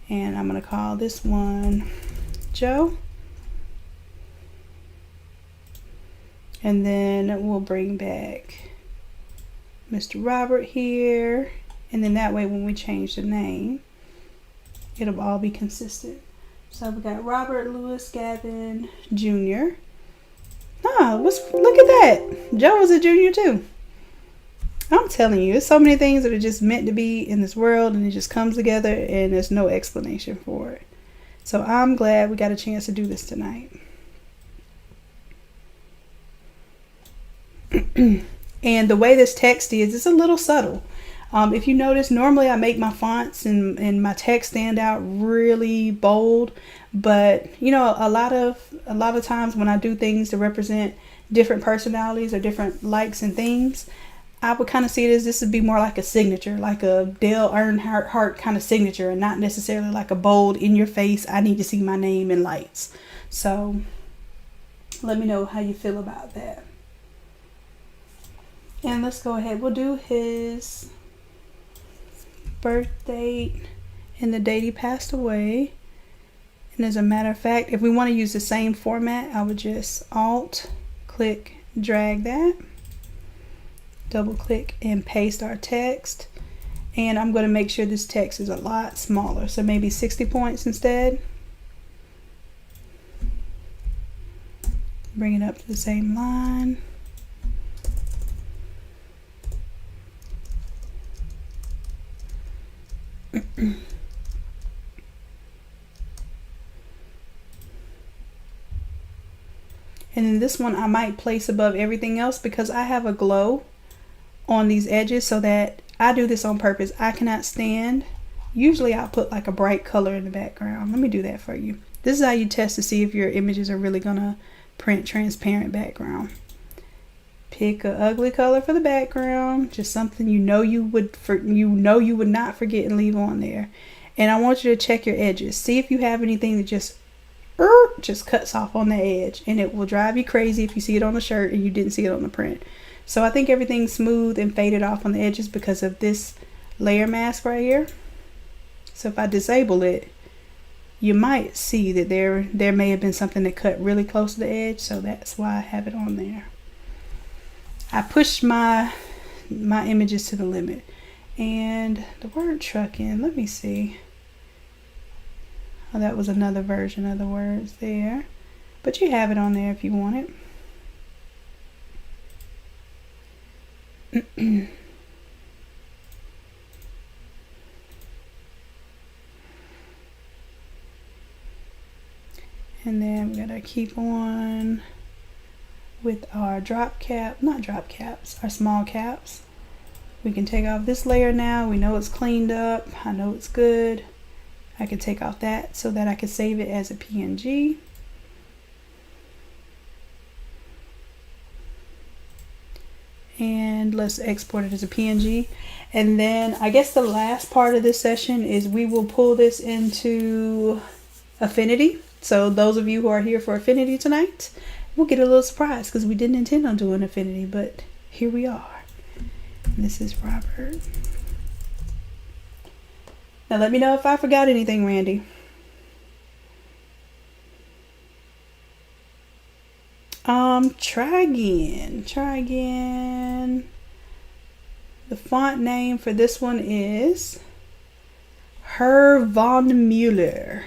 and I'm going to call this one Joe, and then we'll bring back Mr. Robert here, and then that way when we change the name it'll all be consistent. So we got Robert Louis Gavin Jr. Oh, look at that. Joe was a junior too. I'm telling you, there's so many things that are just meant to be in this world, and it just comes together and there's no explanation for it. So I'm glad we got a chance to do this tonight. And the way this text is, it's a little subtle. If you notice, normally I make my fonts and my text stand out really bold, but you know, a lot of times when I do things to represent different personalities or different likes and themes, I would kind of see it as this would be more like a signature, like a Dale Earnhardt kind of signature, and not necessarily like a bold in your face, I need to see my name in lights. So let me know how you feel about that. And let's go ahead, we'll do his birth date and the date he passed away. And as a matter of fact, if we want to use the same format, I would just Alt click, drag that, double click, and paste our text. And I'm going to make sure this text is a lot smaller, so maybe 60 points instead. Bring it up to the same line. And then this one I might place above everything else because I have a glow on these edges, so that I do this on purpose. I cannot stand, usually I'll put like a bright color in the background. Let me do that for you. This is how you test to see if your images are really gonna print transparent background. Pick an ugly color for the background, just something you know you would not forget and leave on there. And I want you to check your edges. See if you have anything that just cuts off on the edge, and it will drive you crazy if you see it on the shirt and you didn't see it on the print. So I think everything's smooth and faded off on the edges because of this layer mask right here. So if I disable it, you might see that there may have been something that cut really close to the edge, so that's why I have it on there. I pushed my images to the limit. And the word trucking, let me see. Oh, that was another version of the words there. But you have it on there if you want it. And then we're gonna keep on with our our small caps. We can take off this layer now. We know it's cleaned up. I know it's good. I can take off that so that I can save it as a PNG. And let's export it as a PNG. And then I guess the last part of this session is we will pull this into Affinity. So those of you who are here for Affinity tonight will get a little surprise because we didn't intend on doing Affinity, but here we are. And this is Robert. Now let me know if I forgot anything, Randy. Try again. The font name for this one is Herr von Müller.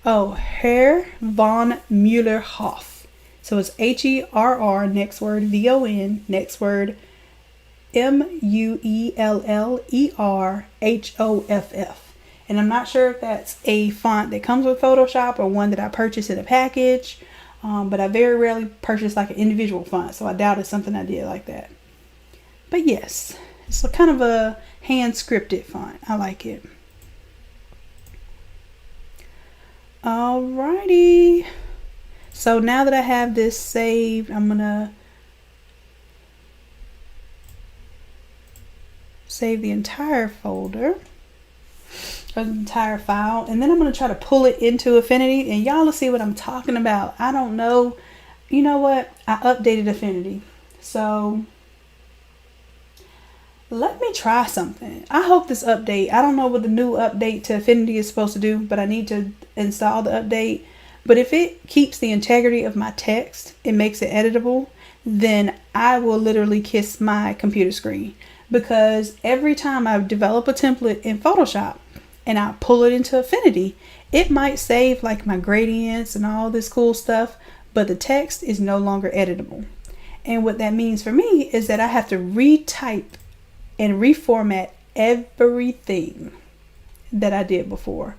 Oh, Herr von Müller-Hoff. So it's H-E-R-R, next word V-O-N, next word M-U-E-L-L-E-R-H-O-F-F. And I'm not sure if that's a font that comes with Photoshop or one that I purchased in a package. But I very rarely purchase like an individual font, so I doubt it's something I did like that. But yes, it's a kind of a hand scripted font. I like it. Alrighty. So now that I have this saved, I'm gonna save the entire folder, or the entire file, and then I'm gonna try to pull it into Affinity, and y'all will see what I'm talking about. I don't know. You know what? I updated Affinity, so let me try something. I hope this update, I don't know what the new update to Affinity is supposed to do, but I need to install the update. But if it keeps the integrity of my text, it makes it editable, then I will literally kiss my computer screen. Because every time I develop a template in Photoshop and I pull it into Affinity, it might save like my gradients and all this cool stuff, but the text is no longer editable. And what that means for me is that I have to retype and reformat everything that I did before.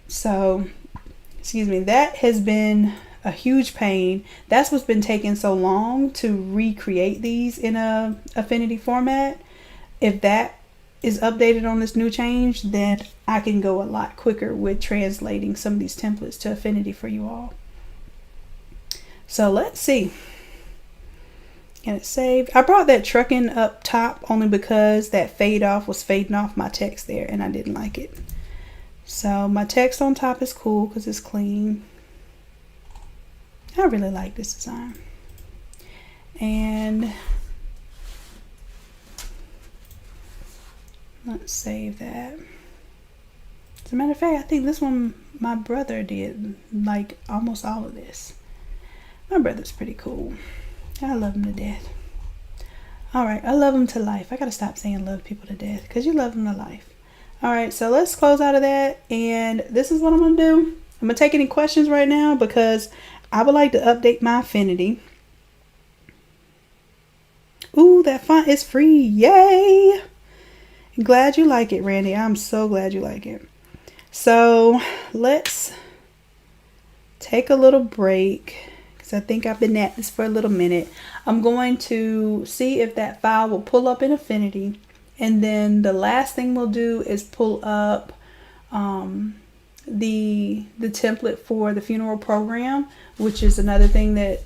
So, excuse me, that has been a huge pain. That's what's been taking so long to recreate these in a Affinity format. If that is updated on this new change, then I can go a lot quicker with translating some of these templates to Affinity for you all. So let's see. And it's saved. I brought that trucking up top only because that fade off was fading off my text there and I didn't like it. So my text on top is cool because it's clean. I really like this design. And let's save that. As a matter of fact, I think this one my brother did like almost all of this. My brother's pretty cool. I love him to death. Alright, I love him to life. I gotta stop saying love people to death because you love them to life. Alright, so let's close out of that. And this is what I'm gonna do. I'm gonna take any questions right now because I would like to update my Affinity. Ooh, that font is free. Yay! Glad you like it, Randy. I'm so glad you like it. So let's take a little break because I think I've been at this for a little minute. I'm going to see if that file will pull up in Affinity. And then the last thing we'll do is pull up the template for the funeral program, which is another thing that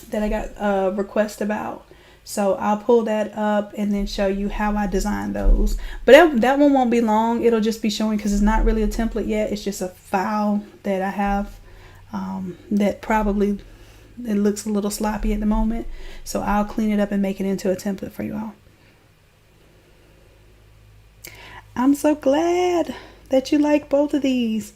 that I got a request about. So I'll pull that up and then show you how I designed those. But that one won't be long. It'll just be showing because it's not really a template yet. It's just a file that I have that probably it looks a little sloppy at the moment. So I'll clean it up and make it into a template for you all. I'm so glad that you like both of these.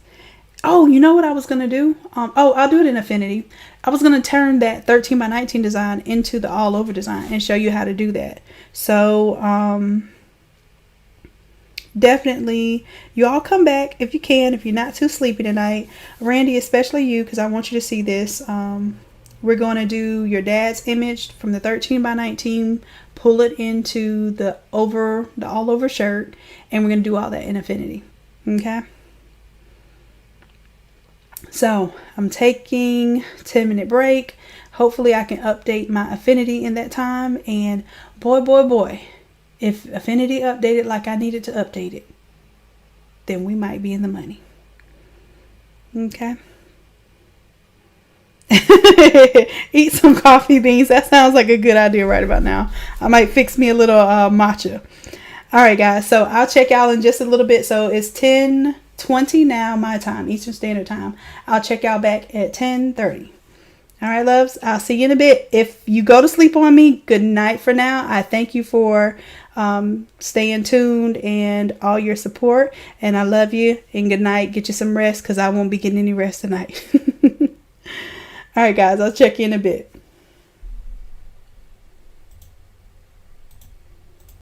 Oh, you know what I was going to do? I'll do it in Affinity. I was going to turn that 13 by 19 design into the all over design and show you how to do that. So, definitely, you all come back if you can, if you're not too sleepy tonight. Randy, especially you, because I want you to see this. We're going to do your dad's image from the 13 by 19, pull it into the all over shirt, and we're going to do all that in Affinity. Okay? So I'm taking a 10-minute break. Hopefully I can update my Affinity in that time. And boy, if Affinity updated like I needed to update it, then we might be in the money. Okay. Eat some coffee beans. That sounds like a good idea right about now. I might fix me a little matcha. All right, guys. So I'll check y'all in just a little bit. So it's 10:20 now, my time, Eastern Standard Time. I'll check y'all back at 10:30. All right, loves. I'll see you in a bit. If you go to sleep on me, good night for now. I thank you for staying tuned and all your support. And I love you. And good night. Get you some rest because I won't be getting any rest tonight. All right, guys. I'll check you in a bit.